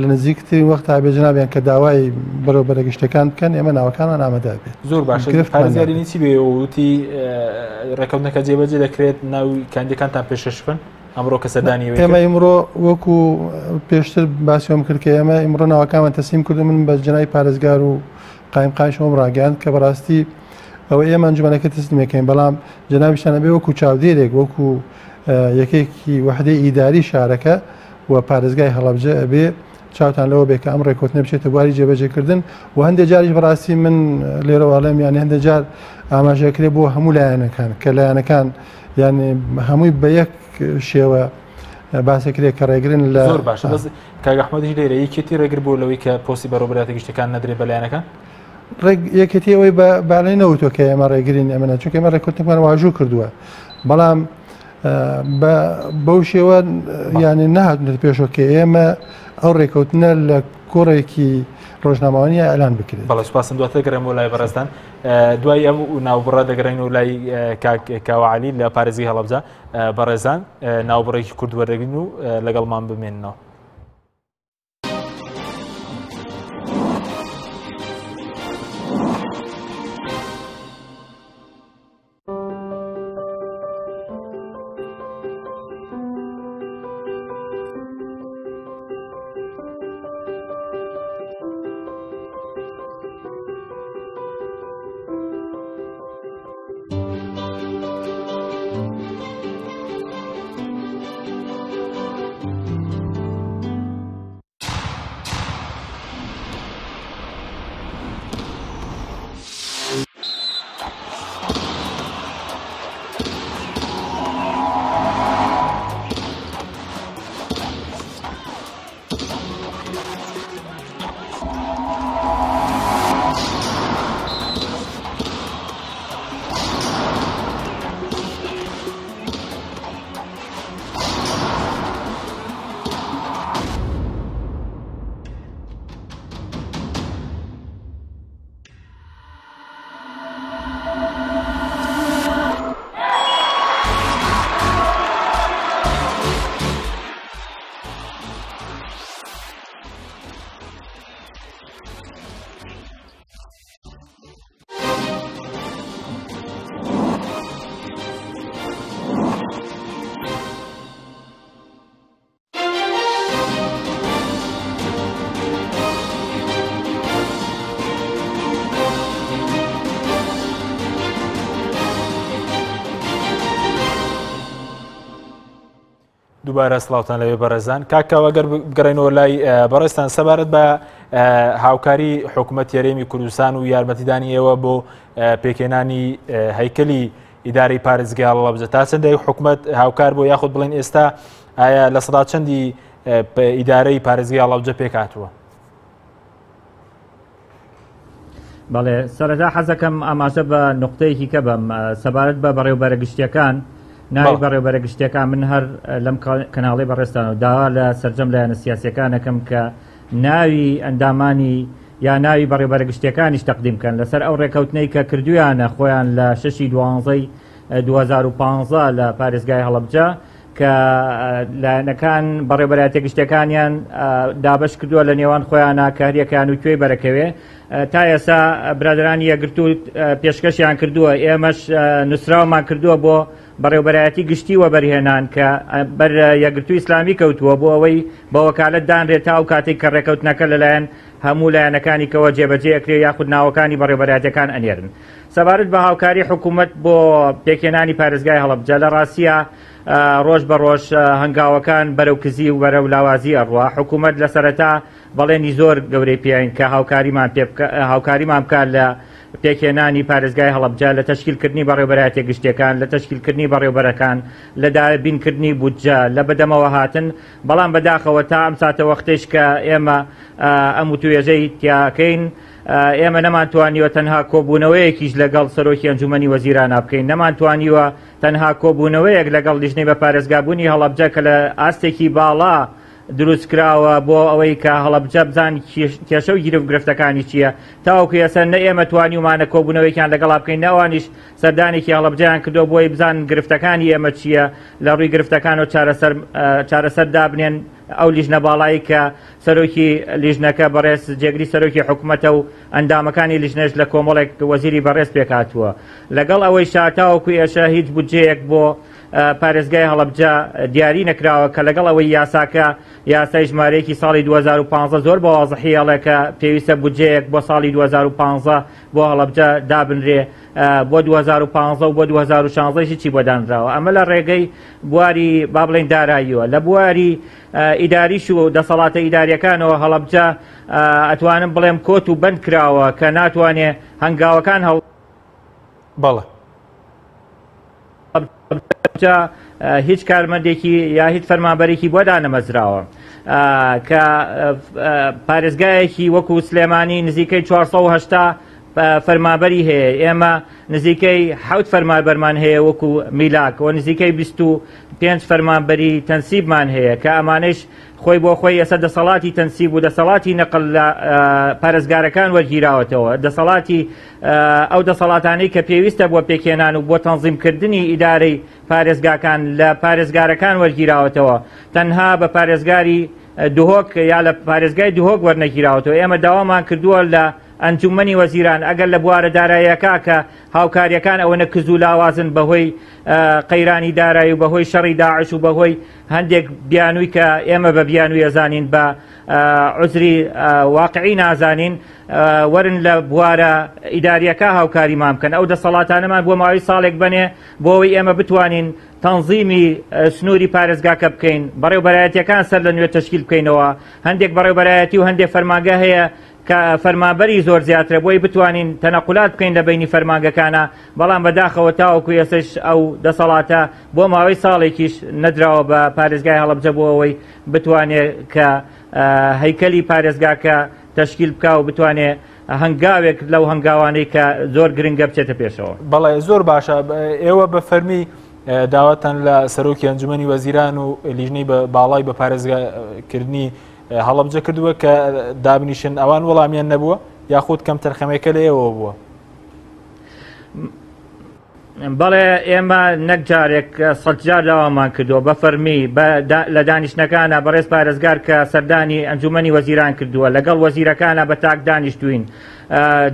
لە نزیکترین وەخت تا بێجنابیان کە داوای بەڕێوەبەرە گشتەکان بکەن ئێمە ناوەکانمان ئامادە بێت زۆر باش پارێزگاری چی بێ وتی ڕێکەوتنەکە جێبەجێ دەکرێت ناوی کاندیدەکانتان پێشکەش بکەن ئەمڕۆ کەسەدانی ئێمە ئیمڕۆ وەکو پێشتر باسیۆم کرد کە ئێمە ئیمڕۆ ناوەکانمان تەسلیم کردو من بە جنای پارێزگار و قایمقایشەوەم ڕاگەاند کە بەڕاستی ئەوە ئێمە ئەنجومەنەکە تەسلیمەکەین بەڵام جنابیشانە بێ وەکو چاودێرێک وەکو یەکێکی وحدەی ئیداری شارەکە و پارێزگای هەڵەبجە ئەبێ چاوتان لەوە بێ کە ئەم ڕێکەوتنە بچێتە بواری جێبەجێکردن و هەندێک جاریش بەڕاستی من لێرەواڵێم یانی هەندێک جار ئاماژەکرێ بۆ هەموو لایەنەکان کە لایەنەکان یانی هەمووی بە یەک شێوە باسەکرێت کە ڕێگرن لە زۆر باشە بەس کاک ئەحمەدیش لێرە یەکێتی ڕێگر بۆ لەوەی کە پۆستی بەڕێوەبەرەتی گشتەکان نەدرێت بە لایەنەکان یەکێتی ئەوەی باڵێ نەوتۆ کە ئێمە ڕێگرین ئەمەە چونکە ئێمە ڕێکوتنمان واژوو کردووە بەڵام بەو شێوە یانی نەهاتونێت پێشەوە کە ئێمە ئەو ڕێکەوتنە لە کۆڕێکی ڕۆژنامەوانیە ئەلان بکرێت بەڵێ سوپاسم دواتر گەڕێم بۆ لای بەڕێزدان دوای ئەم ناوبڕە دەگەڕین و لای کاوەعالی لە پارێزی هەڵەبجە بەڕێزان ناوبڕێکی کورد وەردەگرین و لەگەڵمان بمێننەوە. دووبارە سڵاوتان لەوێ بەڕێزان کاکەوەگەر بگەڕێنەوە لای بەڕێستان سەبارەت بە هاوکاری حکوومەت یاریێمی کوردستان و یارمەتیدانی ئێوە بۆ پێکێنانی هەیکەلی ئیدارەی پارێزگای هەڵەبجە تا چەندێک حکوومەت هاوکار بۆ یاخود بڵێن ئێستا ئایا لە سەدا چەندی ئیدارەی پارێزگای هەڵەبجە پێکهاتووە؟ بەڵێ سەرەتا حەزەکەم ئاماژە بە نقطەیەکی کە بەم سەبارەت بە بەڕێوەبەرە گشتیەکان ناوی بەڕێوەبەرە گشتیەکان من هەر لەم کەناڵی بەڕێستانەوە داوا لە سەرجەم لایەنە سیاسیەکانەکەم کە ناوی ئەندامانی یا ناوی بەڕێوەبەرە گشتیەکانیش تەقدیم بکەن لەسەر ئەو ڕێکەوتنەی کە کردویانە خۆیان لە 6/12/2015 لە پارێزگای هەڵەبجە کە لایەنەکان بەڕێوەبەرایەتە گشتیەکانیان دابش کردووە لە نێوان خۆیانە کە هەریەکان و کوێی بەرەکەوێ تا ئێستا برادرانی یەکگرتو پێشکەشیان کردووە ئێمەش نووسراومان کردووە بۆ بەڕێوەبەرایەتی گشتی وەبەرهێنان کە بەر یەکگرتووی ئیسلامی کەوتووە بۆ ئەوەی بە وەکالەت دانرێت تا ئەو کاتێک کە ڕێکەوتنەکە لەلایەن هەموو لایەنەکانی کەوە جێبەجێ ئەکرێ یاخود ناوەکانی بەڕێوەبەرایەتەکان ئەنێرن. سەبارەت بە هاوکاری حکوومەت بۆ پێکێنانی پارێزگای هەڵەبجە لە ڕاستیە ڕۆژ بە ڕۆژ هەنگاوەکان بەرەو کزی و بەرەو لاوازی ئەڕوا حکوومەت لە سەرەتا بەڵێنی زۆر گەورەی پێین کە هاوکاریمان بکات لە پێکێنانی پارێزگای هەڵەبجە لە تەشکیلکردنی بەڕێوەبەرایەتە گشتیەکان لە تەشکیلکردنی بەڕێوەبەرەکان لە دابینکردنی بودجە لە بەدەمەوە هاتن بەڵام بەداخەوە تا ئەم ساتە وەختێش کە ئێمە ئەم وتوێژەی تیاکەین ئێمە نەمانتوانیوە تەنها کۆبوونەوەیەکیش لەگەڵ سەرۆکی ئەنجومەنی وەزیرانە بکەین نەمانتوانیوە تەنها کۆبوونەوەیەک لەگەڵ لیژنەی بە پارێزگابوونی هەڵەبجە کە لە ئاستێکی باڵا دروست کراوە بۆ ئەوەی کە هەڵەبجە بزان کێشە و گیرە و گرفتەکانی چییە تاوەکو یەسەر نە ئێمە توانیومانە کۆبوونەوەیکیان لەگەڵا بکەین ناوانیش سەردانێکی هەڵەبجەیان کردو بۆی بزان گرفتەکانی ئێمە چییە لە ڕووی گرفتەکانەوە چارەسەر دابنێن ئەو لیژنە باڵایی کە سەرۆکی لیژنەکە بەڕێز جێگری سەرۆکی حکوومەتە و ئەندامەکانی لیژنەش لە کۆمەڵێک وەزیری بەڕێز پێکهاتووە لەگەڵ ئەوەی شاتاوەکو ئێشە هیچ بودجەیەک بۆ پارێزگای هەڵەبجە دیاری نەکراوە کە لەگەڵ ئەوەی یاساکە یاسای ژمارەیەکی ساڵی 2015 زۆر بە واضحی هەڵێ کە پێویستە بودجەیەک بۆ ساڵی 2015 بۆ هەڵەبجە دابنرێ بۆ 2015 و بۆ 2016 چی بۆ دانراوە ئەمە لە ڕێگەی بواری با بڵێن داراییەوە لە بواری ئیداریش و دەسەڵاتە ئیداریەکانەوە هەڵەبجە ئەتوانم بڵێم کۆت و بند کراوە کە ناتوانێ هەنگاوەکان هەڵ بەڵێ هیچ کارمەندێکی یا هیچ فەرمانبەرێکی بۆ دانەمەزراوە کە پارێزگایەکی وەکو سلێمانی نزیکەی 480 فەرمانبەری هەیە ئێمە نزیکەی 7 فەرمانبەرمان هەیە وەکو میلاک و نزیکەی 25 فەرمانبەری تەنسیبمان هەیە کە ئەمانەش خۆی بۆ خۆی ئێستا دەسەڵاتی تەنسیب و دەسەڵاتی نەقل لە پارێزگارەکان وەرگیراوەتەوە دەسەڵاتی ئەو دەسەڵاتانەی کە پێویستە بۆ پێکێنان و بۆ تەنظیمکردنی ئیدارەی پارێزگاکان لە پارێزگارەکان وەرگیراوەتەوە تەنها بە پارێزگاری دوهۆک یا لە پارێزگای دوهۆک وەرنەگیراوەتەوە ئێمە داوامان کردووە لە ئەنجومەنی وەزیران ئەگەر لە بوارە داراییەکە کە هاوکاریەکان ئەوەنە کز و لاوازن بەهۆی قەیرانی دارایی و بەهۆی شەڕی داعش و بەهۆی هەندێک بیانووی کە ئێمە بە بیانووی ئەزانین بە عوزری واقعی نازانین وەرن لە بوارە ئیداریەکە هاوکاریمان بکەن ئەو دەسەڵاتانەمان بۆ ماوەی ساڵێک بنێ بۆ ئەوەی ئێمە بتوانین تەنظیمی سنووری پارێزگاکە بکەین بەڕێوەبەرایەتیەکان سەر لە نوێ تەشکیل بکەینەوە هەندێک بەڕێوەبەرایەتی و هەندێک فەرمانگە هەیە کە فەرمانبەری زۆر زیاترە بۆی بتوانین تەنەقولات بکەین لە بینی فەرمانگەکانە بەڵام بەداخەوە تاوەکو ئێسش ئەو دەسەڵاتە بۆ ماوەی ساڵێکیش نەدراوە بە پارێزگای هەڵەبجە بۆ ئەوەی بتوانێت کە هەیکەلی پارێزگاکە تەشکیل بکە و بتوانێت هەنگاوێک لەو هەنگاوانەی کە زۆر گرنگە بچێتە پێشەوە. بەڵێ زۆر باشە ئێوە بە فەرمی داواتان لە سەرۆکی ئەنجومەنی وەزیران و لیژنەی بە باڵای بە پارێزگاکردنی هەڵەبجە کردووە کە دابنیشن ئەوان وەڵامیان نەبووە یاخود کەم تەرخەمێکە لە ئێوە بووە؟ بەڵێ ئێمە نەک جارێک 100 جار داوامان کردووە بە فەرمی لە دانیشتەکانە بەڕێز پارێزگار کە سەردانی ئەنجومەنی وەزیران کردووە لەگەڵ وەزیرەکانە بە تاک دانیشتوین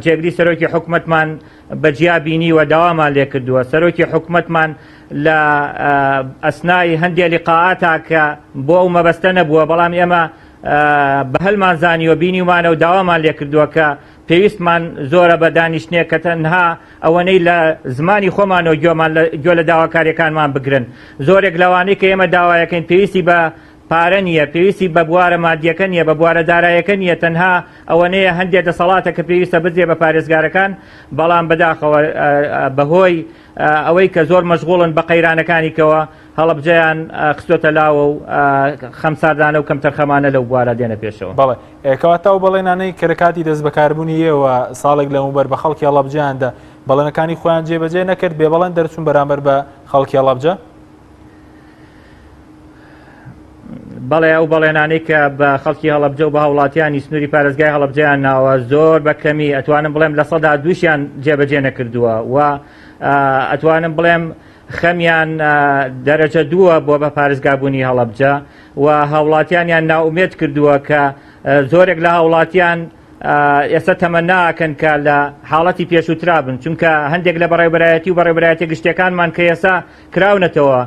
جێگری سەرۆکی حکوومەتمان بەجیا بینیوە داوامان لێ کردووە سەرۆکی حکوومەتمان لە ئەسنای هەندێک لیقاعاتە کە بۆ ئەو مەبەستە نەبووە بەڵام ئێمە بە هەلمان زانیوە بینیمانە و داوامان لێ کردووە کە پێویستمان زۆرە بە دانیشتنێک کە تەنها ئەوەنەی لە زمانی خۆمانەوە گوێ لە داواکاریەکانمان بگرن. زۆرێک لەوانەی کە ئێمە داوایەکەین پێویستی بە پارە نییە، پێویستی بە بوارە مادیەکە نیە، بە بوارە دارایەکە نیە، تەنها ئەوەنەیە هەندێک دەسەڵاتە کە پێویستە بدرێ بە پارێزگارەکان، بەڵام بەداخەوە بەهۆی ئەوەی کە زۆر مەشغوڵن بە قەیرانەکانیکەوە هەڵەبجەیان خستۆتە لاوە و خەمساردانە و کەم تەرخەمانە لەو بوارە دێنە پێشەوە. بەڵێ کەواتە و بەڵێنانەی کەرەکاتی دەست بەکاربوونیەوە ساڵێک لەموبەر بە خەڵکی هەڵەبجەیاندا بەڵێنەکانی خۆیان جێبەجێ نەکرد بێ بەڵێن دەرچوون بەرامبەر بە خەڵکی هەڵەبجە. بەڵێ ئەو بەڵێنانەی کە بە خەڵکی هەڵەبجە و بە هاوڵاتیانی سنووری پارێزگای هەڵەبجەیان ناوە زۆر بەکەمی ئەتوانم بڵێم لە سەدا دووشیان جێبەجێ نەکردووە و ئەتوانم بڵێم خەمیان دەرەجە دووە بۆ بە پارێزگابوونی هەڵەبجە و هاوڵاتیانیان ناومێت کردووە کە زۆرێک لە هاوڵاتیان ئێستا تەمەناکەن کە لە حاڵەتی پێشووترا بن، چونکە هەندێک لە بەڕێوەبەرایەتی و بەڕێوەبەرایەتی گشتەکانمان کە ئێستا کراونەتەوە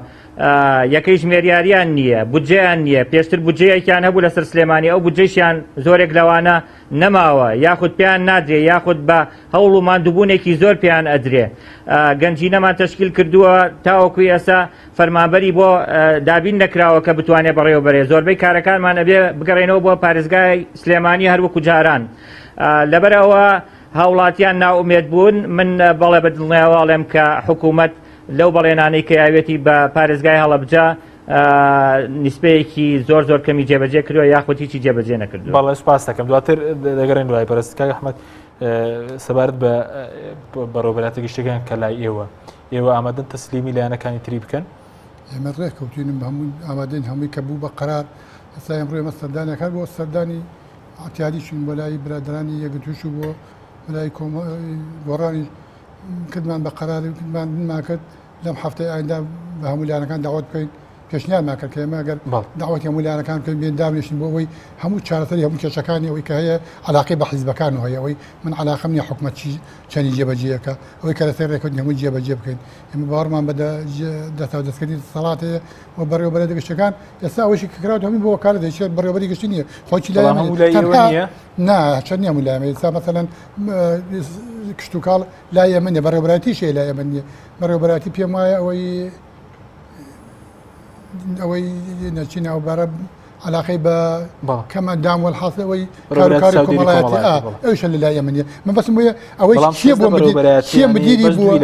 یەکەی ژمێریاریان نییە، بودجەیان نییە، پێشتر بودجەیەکیان هەبوو لەسەر سلێمانی، ئەو بودجەیشیان زۆرێک لەوانە نەماوە، یاخود پێیان نادرێ، یاخود بە هەوڵ و ماندووبوونێکی زۆر پێیان ئەدرێ. گەنجینەمان تەشکیل کردووە تاوەکو ئێستا فەرمانبەری بۆ دابین نەکراوە کە بتوانێت بەڕێوەبەرێ. زۆربەی کارەکانمان ئەبێ بگەڕێنەوە بۆ پارێزگای سلێمانی هەروەکو جاران. لەبەرەوە هاوڵاتیان ناومێت بوون. من بەڵێ بەدڵنیاواڵێم کە حکوومەت لەو بەڵێنانەی کە یاوێتی بە پارێزگای هەڵەبجە نیسبەیەکی زۆر زۆر کەمی جێبەجێ کردووە یاخود هیچی جێبەجێ نەکردووە. بەڵێ سوپاس دەکەم. دواتر دەگەڕێن دوای پەرست کاک ئەحمەد سەبارەت بە بەڕێوەبەرایەتە گشتەکان کە لای ئێوە ئامادەن تەسلیمی لایەنەکانی تری بکەن؟ ئێمە ڕێککەوتوینم هەموو ئامادەین هەمووی کە بوو بە قەرار ئێستا ئەمڕۆ ئێمە سەردانەکان بۆ سەردانی ئەتیادیشین بۆ لای برادرانی یەکگرتووش و بۆ لای گۆڕانی کردمان بە قەراری کردمان بنماکرد لەم هەفتەی ئایندا بە هەموو لایەنەکان داوت بکەین پێشنیارمان کرد کە ئێمە ئەگەر داوەتی هەموو لایەنەکان بکەین بێن دابنیشین بۆ ئەوەی هەموو چارەسەری هەموو کێشەکانی ئەوەی کە هەیە عەلاقەی بە حیزبەکان هەیە، ئەوەی من عەلاقەم نییە حکومەت چەندی جێبەجێیەکە، ئەوەی کە لەسەر ڕێککەوتنی هەمووی جێبەجێ بکەین. ئێمە باوەڕمان بە دەستکردنی دەسەڵات هەیە و بەڕێوەبەری گشتەکان ئێستا ئەوەشی کە کراوە هەمووی بۆ وەکالە دەیشێت بەڕێوەبەری گشتی نییە خۆی لای نا چەند نییە مولایەمە ئێستا مەسەلەن کشت و کاڵ لای ئێمە نییە، بەڕێوەبەرایەتیش لای ئێمە نییە. بەڕێوەبەرایەتی پێم وایە ئەوەی نەچی ناوبارە علاقەی بە کەمە دام وەڵحاسەوەی کاری کۆمەڵایەتی ئەوش لە لای ئێمە نییە. من بەسم وایە ئەوەی چییە بۆ چییە مدیری بووە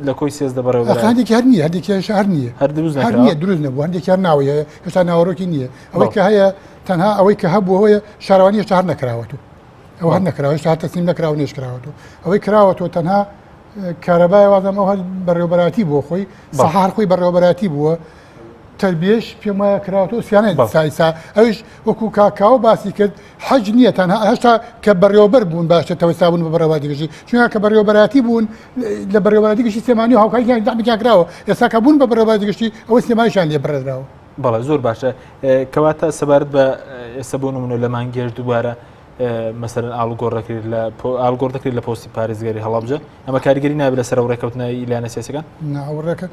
لە کۆی سێزدە بەڕێوەبەر هەندێکی هەر نییە، هەندێکی هەر نییە، هەر نییە، دروست نەبوو، هەندێکی هەر ناوی هێشتا ناوەڕۆکی نییە. ئەوەی کە هەیە تەنها ئەوەی کە هەبوو هۆیە شارەوانی هێشتا هەر نەکراوەتەوە، ئەو هەر نەکراوە، هێشتا تەسلیم نەکراوە نێش کراوەتەوە. ئەوەی کراوەتەوە تەنها کارەبای وازم ئەو هەر بەڕێوەبەراتی بووە، خۆی سەحار خۆی بەڕێوەبەراتی بووە، تربیەش پێم وایە کراوەتەوە سیانەی سایسا ئەوش وەکو کاکاوە باسی کرد حەج نییە تەنها هێشتا کە بەڕێوەبەر بوون باشێتەوە سابوون بە بەڕێوەبەراتی گشتی، چونکە کە بەڕێوەبەراتی بوون لە بەڕێوەبەراتی گشتی سلێمانی و هاوکاریان دامێکیان کراوە، ئێستا کە بوون بە بەڕێوەبەراتی گشتی ئەوە سلێمانیشان لێ بڕێدراوە. بەڵێ زۆر باشە. کەواتە سەبارەت بە ئێستا بۆ نمونە لە مانگێژ دووبارە مەسەرەن ئاڵگۆڕ دەکرێت لە پۆستی پارێزگاری هەڵەبجە، ئەمە کاریگەری نابێت لەسەر ڕێکەوتنەوەی لایەنە سیاسیەکان؟ ناڕێکە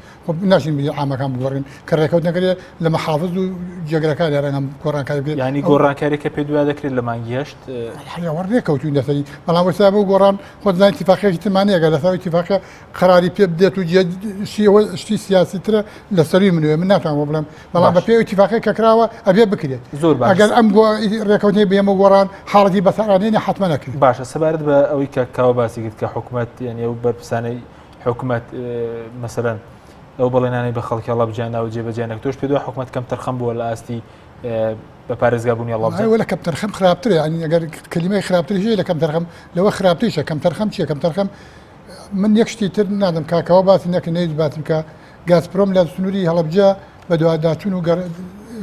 ناشین بی عامەکان بگۆڕین کە ڕێکەوتنەکەرێت لە مەحافظ و جێگرەکان ڕەنگەم گۆڕانکاری بێت، ینی گۆڕانکاری کە پێ دوای دەکرێت لە مانگی هەشت ڕێکەوتوین لەسەری، بەڵام وەستا بۆ گۆڕان خۆ زانای اتفاقیەکی ترمانەیەگە لەسەر اتفاقیە قەراری پێ بدێت و شتی سیاسی ترە لەسەری منوێ من ناتوانم بڵێم، بەڵام بە پێ اتفاقی کە کراوە ئەبێ بکرێت. زۆر باش. ئەگەر ئەم ڕێکەوتنی بێمە گۆڕان حاڵەتی بەسەرانێنی حتمما نەکرد. باشە سەبارەت بە ئەوەی کە کاوە باسی کرد کە حکوومەت یعنی ئەو بەرپرسانەی حکوومەت مەسەلەن ئەو بەڵێنانەی بە خەڵکی هەڵەبجە ناو جێبەجێنێک تۆش پێ دوای حکوومەت کەم تەرخەم بووە لە ئاستی بە پارێزگابوونی هەڵەبجە؟ ولا کەم تەرخەم خراپترە، ینی ئەگەر کەلیمەی خراپتری هەیە لە کەم تەرخەم لەوە خراپتریشە. کەم تەرخەم چییە؟ کەم تەرخەم من یەک شتی تر نادەم کاکاوە باسی نەکە نەیت باسم کە گازپرۆم لە سنووری هەڵەبجە بە دوواداچوون و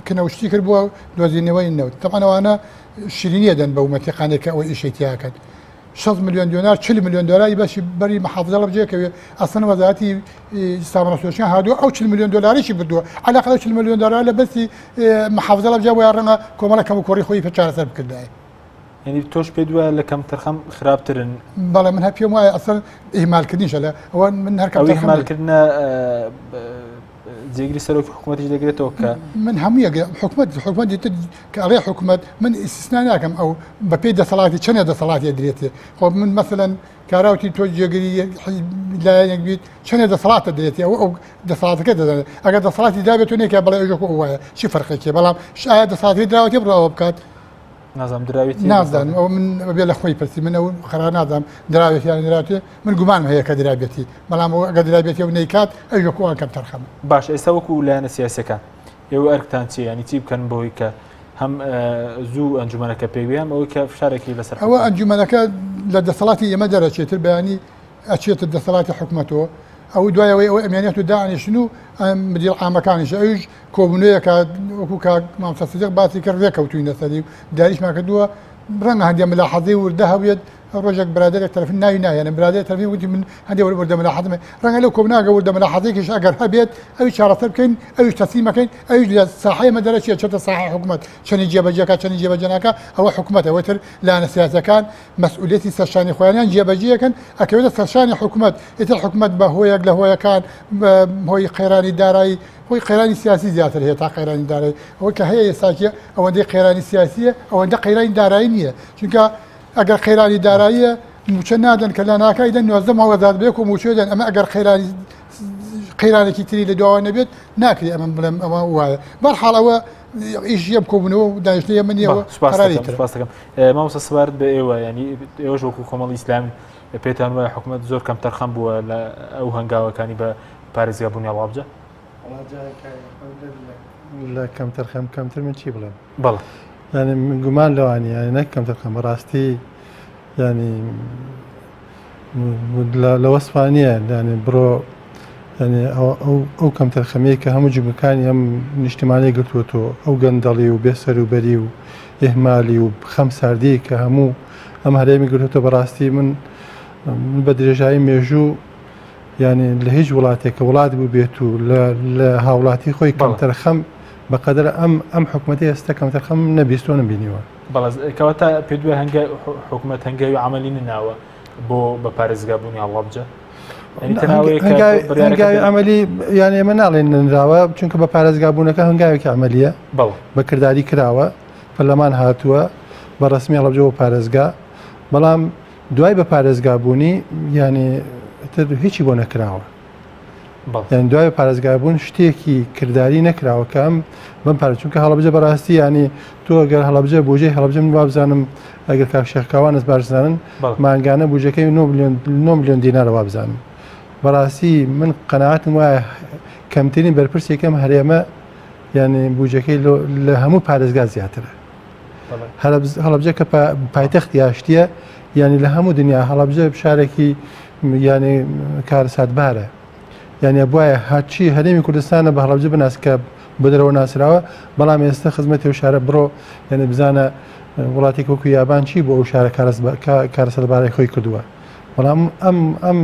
کنەوشتی کرد بووە دۆزینەوەی نەوت. تەمان ئەوانە شیرینیە دەن بە ومەتیقانێکە ئەوەی ئیشێتیاکەن 6 ملیۆن دلار 40 ملیۆن دلاری بەشی بەری مەحافظە هەڵەبجەیەکەوێ ئەسڵ وەزارەتی سامانەسۆچیان هادووە ئەو 40 ملیۆن دلاریشی بردووە عەلاقە 40 ملیۆن دلار لە بەسی مەحافظە هەڵەبجە بۆ ڕەنگە کۆمەڵەکەم و کۆڕی خۆی پێ چارەسەر بکردایە. یعنی تۆش پێ دوایە لە کەم تەرخەم خراپترن؟ بەڵێ من هەر پێم وایە ئەسڵ ئیهمالکردنیشە لە ئەوە من هەر ئیهمالکردنە جێگیری سەرۆکی حکوومەتیش دەگرێتەوە کە من هەموویە حکوومەت کە ئەڵێ حکوومەت من ئیسtisنا ناکەم ئەو بە پێی دەسەڵاتی چەندە دەسەڵاتی درێتێ خۆ من مثلەن کاراوتی تۆ جێگیری لایەنێک بیت چەندە دەسەڵاتە دێتی ئەو دەسەڵاتەکە دەدەنێت ئەگەر دەسەڵاتی دابێت و نێکە بەڵێ ئەوژۆ وایە چی فەرقێکێ بەڵام شایە دەسەڵاتی دراوەتی بڕەوە بکات نازانم دراوێتی نازانم ئەو من بێ لە خۆی پرسی من ئەو خەرا نازانم دراوێتی یان دراوێتی من گومانم هەیە کە درابێتی بەڵام ئەگەر درابێتی و نەیکات ئەوژۆ کۆوان کەم تەرخەم باش ئێستا وەکو لایەنە سیاسەکان ئێوە ئەرکتان چی ینی چی بکەن بەوەی کە هەم زوو ئەنجومەنەکە پێویان ئەوەی کە فشارێکی لەسەر ئەوە ئەنجومەنەکە لە دەسەڵاتی ئێمە دەرەچێتر بەیانی ئەچێتە دەسەڵاتی حکوومەتەوە ئەو دوایەوەی ئەوە ئەمێنێت و دانیشتن و مدیر عامەکانیش ئەوش کۆبوونەیەکە وەکو کاک مامۆستا سەدیق باسی کرد ڕێکەوتووینە سەری و داریشمان کردووە ڕەنگە هەندێ ملاحەزەی وردە هەبێت ڕۆژێک برادێک تەلەفۆن ناوی نایەنە برادێک تەلەفۆن وتی من هەندێ وردە ملاحەزەمە ڕەنگە لەو کۆبناگە وردە ملاحەزەیەکیش ئەگەر هەبێت ئەوی چارەسەر بکەین ئەوش تەسلیمەکەین ئەوش لە ساحەی ئێمە دەرەچێت چۆتە ساحەی حکوومەت چەندی جێبەجێکە چەندی جێبەجێ ناکە ئەوە حکوومەتە وەتر لایەنە سیاسەکان مەسئولیەتی سەرشانی خۆیانیان جێبەجێەکەن ئەکەوێتە سەرشانی حکوومەت ئیتر حکوومەت بە هۆیەک لە هۆیەکان هۆی قەیرانی دارایی هۆی قەیرانی سیاسی زیاتر هەیە تا قەیرانی دارایی ئەوە کە هەیە ئێستاکیە ئەوەندەی قەیرانی سیاسیە ئەوەندە قەیرانی دارایی نییە چونکە ئەگەر قەیرانی داراییە موچە نادەن کە لە ناکایدە 19 ماوەزاد بێک و موچە دەن ئەمە ئەگەر قەیرانێکی تری لە دواوە نەبێت ناکری ئەمە بڵێم ئەمە وایە بەرحاڵ ئەوە ئیش یەم کۆبوونەوە و دانیشتنیە منیەوە سپاسەکەم مامۆستا سپارت بە ئێوە ینی ئێوەش وەکو کۆمەڵی ئیسلامی پێتان وایە حکوومەت زۆر کەم تەرخەم بووە لە ئەو هەنگاوەکانی بە پارێزگابوونی هەڵابجە لە کەم تەرخەم کەمتر من چی بڵێم بەڵێ ینی من گومان لەوانی ینی نەک کەم تەرخەم بەڕاستی ینی لە وەسفانیە ینی بڕۆ ینی ئەو کەم تەرخەمەیە کە هەموو جوگەکانی ئەم نیشتیمانەی گرتووەتەوە ئەو گەندەڵی و بێسەر و بەری و ئێهمالی و خەم ساردی کە هەموو ئەم هەرێمی گرتووە بەڕاستی من بە درێژایی مێژوو ینی لە هیچ وڵاتێکە وڵات بوو بێت و لە هاوڵاتی خۆی کەم تەرخەم بەقەدر ئەم حکوومەتی ئێستا کەم تەرخەم نەبیستۆ نبینیوە بەڵێکەوەتە پێ دوای هەنگای حکوومەت هەنگاوی عملی نناوە بۆ بە پارێزگابوونی هەڵابجە هەنگاوی ئەمەلی یان ئێمە ناڵێن نراوە چونکە بە پارێزگابوونەکە هەنگاوێکی ئەمەلیە بەکردداری کراوە پەرلەمان هاتووە بە ڕسمی هەڵبجە و پارێزگا بەڵام دوای بە پارێزگابوونی ینی تر هیچی بۆ نەکراوە یان دوای پارێزگابوون شتێکی کردداری نەکراوە کەم بم پارێ چونکە هەڵبجە بەڕاستی ینی تۆ ئەگەر هەڵبجە بۆژەی هەڵبجە من وابزانم ئەگەر کاکشێخکاوانت بارزانن مانگانە بوجەکەی 9 میلیۆن دینار وابزانم بەڕاستی من قەناعەتم وایە کەمترین بەرپرسێکم هەرێمە ینی بوجەکەی لە هەموو پارێزگا زیاترە هەڵبجە کە پایتەختی یاشتیە ینی لە هەموو دنیا هەڵبجە شارێکی ینی کارەساتبارە یعنی بواە هاچی هەرێمی کوردستانە بە هەڵبجە بناس کە بە دەرەوە ناسراوە بەڵام ئێستا خزمەتی و شارە بڕۆ یعنی بزانە وڵاتێک وەکو یابان چی بۆ ئەو شارە کارەسەتبارەی خۆی کردووە بەڵام ئەم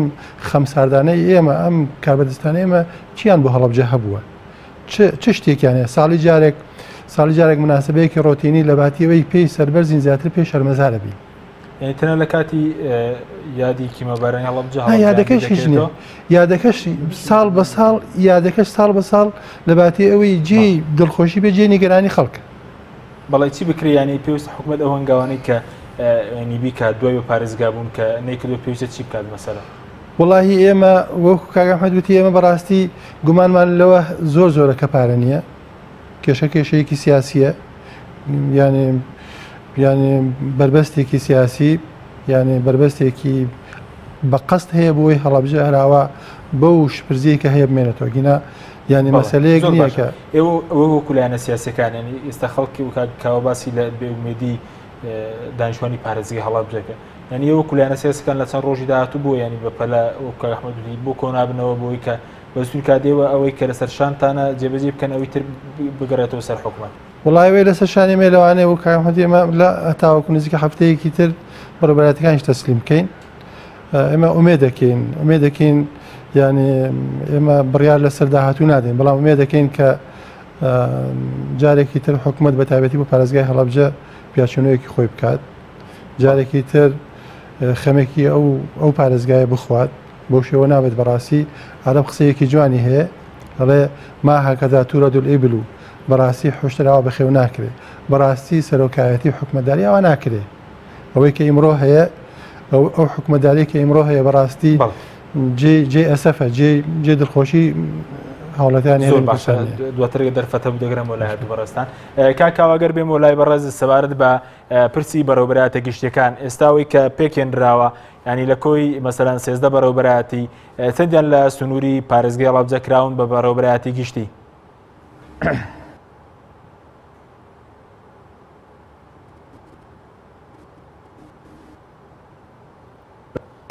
خەم ساردانەی ئێمە ئەم کاربەدەستانە ئێمە چیان بۆ هەڵبجە هەبووە چ شتێکیانە ساڵی جارێک مناسبەیەکی ڕۆتینی لە باتیەوەی پێی سەربەرزین زیاتر پێی شەرمەزارە بی تەنە لە کاتی یادی کیمەبارانی هەڵبجە یادەکەش هیچ نییە یادەکەش ساڵ بە ساڵ یادەکەش ساڵ بە ساڵ لە باتی ئەوەی جێ دڵخۆشی بێ جێ نیگەرانی خەڵک بەڵی چی بکریانی پێویست حکوومەت ئەو هەنگاوانەی کە نیبیکە دوای بە پارێزگابوون کە نەیکردو پێویستە چی بکات مەسەلە وڵی ئێمە وەکو کاگەحمەد وتی ئێمە بەڕاستی گومانمان لەوە زۆرە کە پارە نییە کێشەیەکی سیاسیە ینی بربەستێکی سیاسی ینی بربەستێکی بە قەست هەیە بۆی هەڵبجە هەراوە بەو شپرزیە کە هەیە بمێنێتەوە گینە ینی مەسەلەیەک نییە کە ئێوە وەکولایەنە سیاسەکان ینی ئێستا خەڵکی کاوە باسی لە بێومێدی دانیشتوانی پارێزگای هەڵبجەکە ینی ئێوە وەکولایەنە سیاسەکان لە چەند ڕۆژی داهاتوو بۆ ینی بەپەلە وەکو ئەحمەدی بۆ کۆنابنەوە بۆی کە بەسوور کادێوە ئەوەی کە لەسەر شانتانە جێبەجێ بکەن ئەوی تر بگەڕێتەوە سەر حکوومەت وڵای وێ لەسەر شانی مێلەوانەیە و کاگەحمەدی ئێمە لە هەتاوەکو نزیکە هەفتەیەکی تر بەڕێبەرەتەکانیش تەسلیم بکەین ئێمە ئومێ دەکەین ینی ئێمە بڕیار لەسەر داهاتوو نادەین بەڵام ئومێ دەکەین کە جارێکی تر حکوومەت بە تایبەتی بۆ پارێزگای هەڵبجە پیاچونەوەیەکی خۆی بکات جارێکی تر خەمێکی ئەو پارێزگایە بخوات بۆ شێوە نابێت بەڕاستی عەرەب قسەیەکی جوانی هەیە ئەڵێ ما هەکەدا تورەد الئیبل و بەڕاستی حوشتراوە بەخێو ناکرێ بەڕاستی سەرۆکایەتی حکومەداری ئەوە ناکرێ ئەوەی کە ئیمڕۆ هەیە ئەو حکومەداری کە ئیمڕۆ هەیە بەڕاستی جێ ئەسەفە جێ دڵخۆشی هاوڵەتیانی زۆر باشە دواتر دەرفەتە بوو دەگرم وەلای هەردوو بەڕێستان کاکاوەگەر بێم وەلای بەڕێز سەبارەت بە پرسی بەڕێوەبەرایەتە گشتیەکان ئێستاوەی کە پێکێنراوە ینی لە کۆی مەسەلەن 13 بەڕێوەبەرایەتی چەندیان لە سنووری پارێزگای هەڵەبجە کراون بە بەڕێوەبەرایەتی گشتی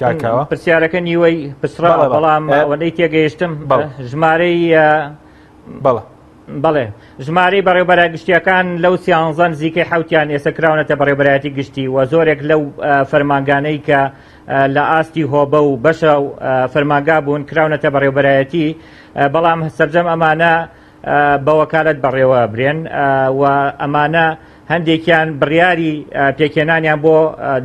کاکاوە پرسیارەکە نیوەی پسرا بەڵام وەندەی تێگەیشتم ژمارەی بەڵێ ژمارەی بەڕێوەبەرە گشتیەکان لەو سیانزە نزیکەی حوتیان ئێستا کراونەتە بەڕێوەبەرایەتی گشتی و زۆرێک لەو فەرمانگانەی کە لە ئاستی هۆبە و بەشە فەرمانگا بوون کراونەتە بەڕێوەبەرایەتی بەڵام سەرجەم ئەمانە بە وەکالەت بەڕێوە برێن و ئەمانە هەندێکیان بڕیاری پێکێنانیان بۆ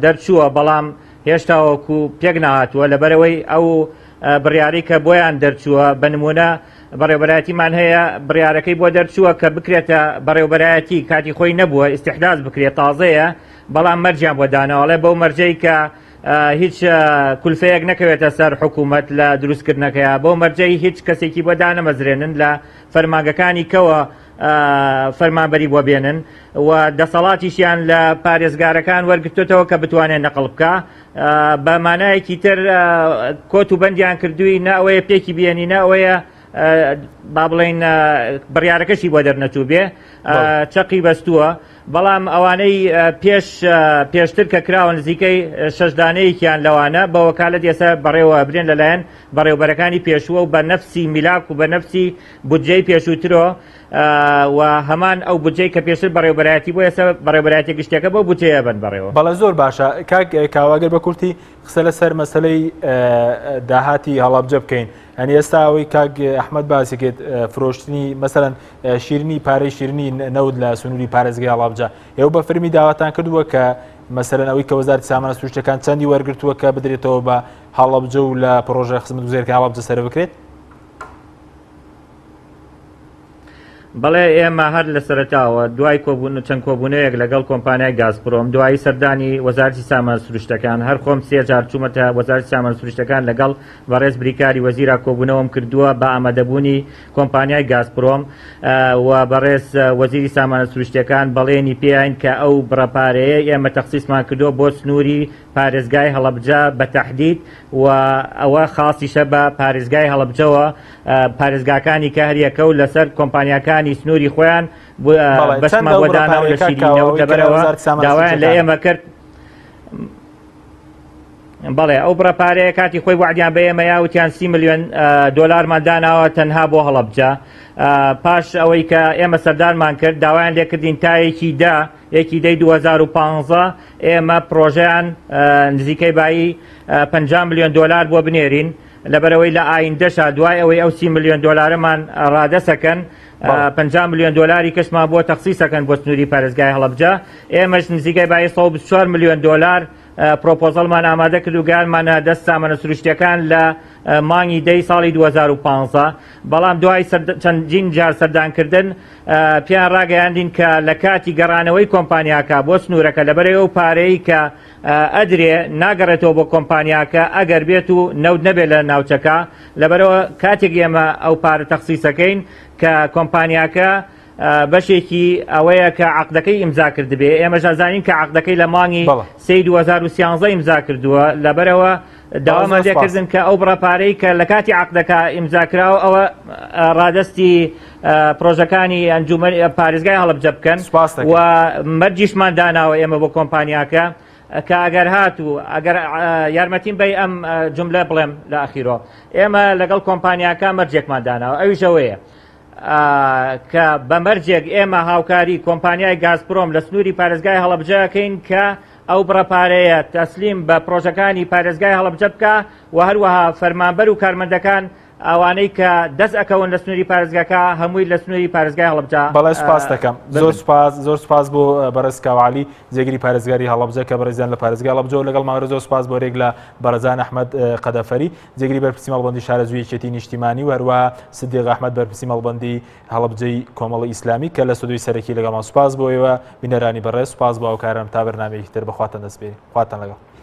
دەرچووە بەڵام هێشتا وەکو پێک نهاتووە لەبەرەوەی ئەو بڕیاری کە بۆیان دەرچووە بە نمونە بەڕێوەبەرایەتیمان هەیە بڕیارەکەی بۆ دەرچووە کە بکرێتە بەڕێوەبەرایەتی کاتی خۆی نەبووە ئیستیحداز بکرێت تازەیە بەڵام مەرجیان بۆ داناوەڵێ بەو مەرجەی کە هیچ کولفەیەک نەکەوێتە سەر حکوومەت لە دروستکردنەکەیە بۆ مەرجەی هیچ کەسێکی بۆ دانەمەزرێنن لە فەرمانگەکانی کەوە فەرمانبەری بۆ بێنن و دەسەڵاتیشیان لە پارێزگارەکان وەرگرتوێتەوە کە بتوانێت نەقڵ بکە بە مانایەکی تر کۆت و بەندیان کردووی نە ئەوەیە پێکی بێنی نە ئەوەیە با بڵێن بڕیارەکەشی بۆ دەرنەچوو بێ چەقی بەستووە بەڵام ئەوانەی پێشتر کە کراوە نزیکەی شەشدانەیەکیان لەوانە بە وەکالەت ئێستا بەڕێوە برێن لەلایەن بەڕێوەبەرەکانی پێشووە و بە نەفسی میلاک و بە نەفسی بودجەی پێشووترەوە و هەمان ئەو بودجەی کە پێشتر بەڕێوەبەرایەتی بۆ ئێستا بەڕێوەبەرایەتی گشتەکە بۆ بودجەیە بن بەڕێوە بەڵێ زۆر باشە کاواگەر بە کورتی قسە لەسەر مەسەلەی داهاتی هەڵەبجە بکەین ئەنی ئێستا ئەوەی کاک ئەحمەد باسێکێت فرۆشتنی مەسەلەن شیرنی پارەی شیرنی نەود لە سنووری پارێزگای هەڵەبجە ئێوە بە فەرمی داواتان کردووە کە مەسەلەن ئەوەی کە وەزارەتی سامانە سروشتەکان چەندی وەرگرتووە کە بدرێتەوە بە هەڵەبجە و لە پرۆژە خزمەت گوزێرەکە هەڵەبجە سەر بکرێت بەڵێ ئێمە هەر لە سەرەتاوە دوای چەند کۆبوونەیەک لەگەڵ کۆمپانیای گازپرۆم دوایی سەردانی وەزارەتی سامان سروشتەکان هەر خۆم 3 جار چوومەتە وەزارەتی سامان سروشتەکان لەگەڵ بەڕێز بریکاری وەزیرا کۆبوونەوەم کردووە بە ئامادەبوونی کۆمپانیای گازپرۆم و بەڕێز وەزیری سامانە سروشتەکان بەڵێنی پێیان کە ئەو بڕەپارەیە ئێمە تەخسیسمان کردووە بۆ سنووری پارێزگای هەڵەبجە بە تەحدید و ئەوە خاصیشە بە پارێزگای هەڵەبجەوە پارێزگاکانی کە هەریەکە و لەسەر کۆمپانیاکانی سنووری خۆیان بەشمان بۆ داناو لە شیرینەوە دەبەرەوە داوایان لە ئێمە کرد بەڵێ ئەو بڕەپارەیە کاتی خۆی وعدیان بە ئێمە یاوتیان 30 ملیۆن دۆلارمان داناوە تەنها بۆ هەڵەبجە پاش ئەوەی کە ئێمە سەردارمان کرد داوایان لێکردین تا یەکی دەی 2015 ئێمە پرۆژەیان نزیکەی بایی 50 ملیۆن دۆلار بۆ بنێرین لەبەرەوەی لە ئایندەشا دوای ئەوەی ئەو 30 ملیۆن دۆلارەمان ڕادەسەکەن 50 ملیۆن دۆلاری کەسمان بۆ تەخسیسەکەن بۆ سنووری پارێزگای هەڵەبجە ئێمەش نزیکەی بای 124 ملیۆن دۆلار پرۆپۆزەڵمان ئامادە کرد و گالمانە دەست سامانە سروشتیەکان لە مانگی دەی ساڵی 2015 بەڵام دوای چەندین جار سەردانکردن پیان ڕاگەیاندین کە لە کاتی گەڕانەوەی کۆمپانیاکە بۆ سنوورەکە لەبەرەوە و پارەی کە ئەدرێ ناگەڕێتەوە بۆ کۆمپانیاکە ئەگەر بێت و نەود نەبێت لە ناوچەکە لەبەرەوە کاتێک ئێمە ئەو پارە تەخسیسەکەین کە کۆمپانیاکە بەشێکی ئەوەیە کە عەقدەکەی ئیمزا کردبێ ئێمە زانین کە عەقدەکەی لە مانگی 2013 ئیمزا کردووە لەبەرەوە داوامان لێکردن کە ئەو بڕەپارەی کە لە کاتی عەقدەکە ئیمزاکراوە ئەوە ڕادەستی پرۆژەکانی ئەنجومەنی پارێزگای هەڵەبجە بکەن و مەرجیشمان داناوە ئێمە بۆ کۆمپانیاکە کە ئەگەر هاتوو ئەگەر یارمەتیم بەی ئەم جملە بڵێم لە ئەخیرۆ ئێمە لەگەڵ کۆمپانیاکە مەرجێکمان داناوە ئەویش ئەوەیە کە بەمەرجێک ئێمە هاوکاری کۆمپانیای گازپرۆم لە سنووری پارێزگای هەڵەبجەکەین کە ئەو بڕەپارەیە تەسلیم بە پرۆژەکانی پارێزگای هەڵەبجە بکە و هەروەها فەرمانبەر و کارمەندەکان ئەوانەی کە دەست ئەکەون لە سنووری پارێزگاکە هەمووی لە سنووری پارێزگای هەڵەبجە. بەڵێ سپاس دەکەم، زۆر سپاس بۆ بەڕێز کاوعالی جێگیری پارێزگاری هەڵەبجە کە بەڕێزیان لە پارێزگای هەڵەبجە و لەگەڵ ماوەرە زۆر سپاس بۆ ڕێک لە بەرەزان ئەحمەد قەدەفەری جێگیری بەرپرسی مەڵبەندی شارە زوویەکێتی نیشتیمانی و هەروە سدیق ئەحمەد بەرپرسی مەڵبەندی هەڵەبجەی کۆمەڵی ئیسلامی کە لە سودوی سەرەکی لەگەڵمان سپاس بۆ ئێوە بینەرانی بەڕێز سپاس بۆ ئەو کارم تا بەرنامەیەکی تر بەخواتان دەست پێی خواتان لەگەڵ.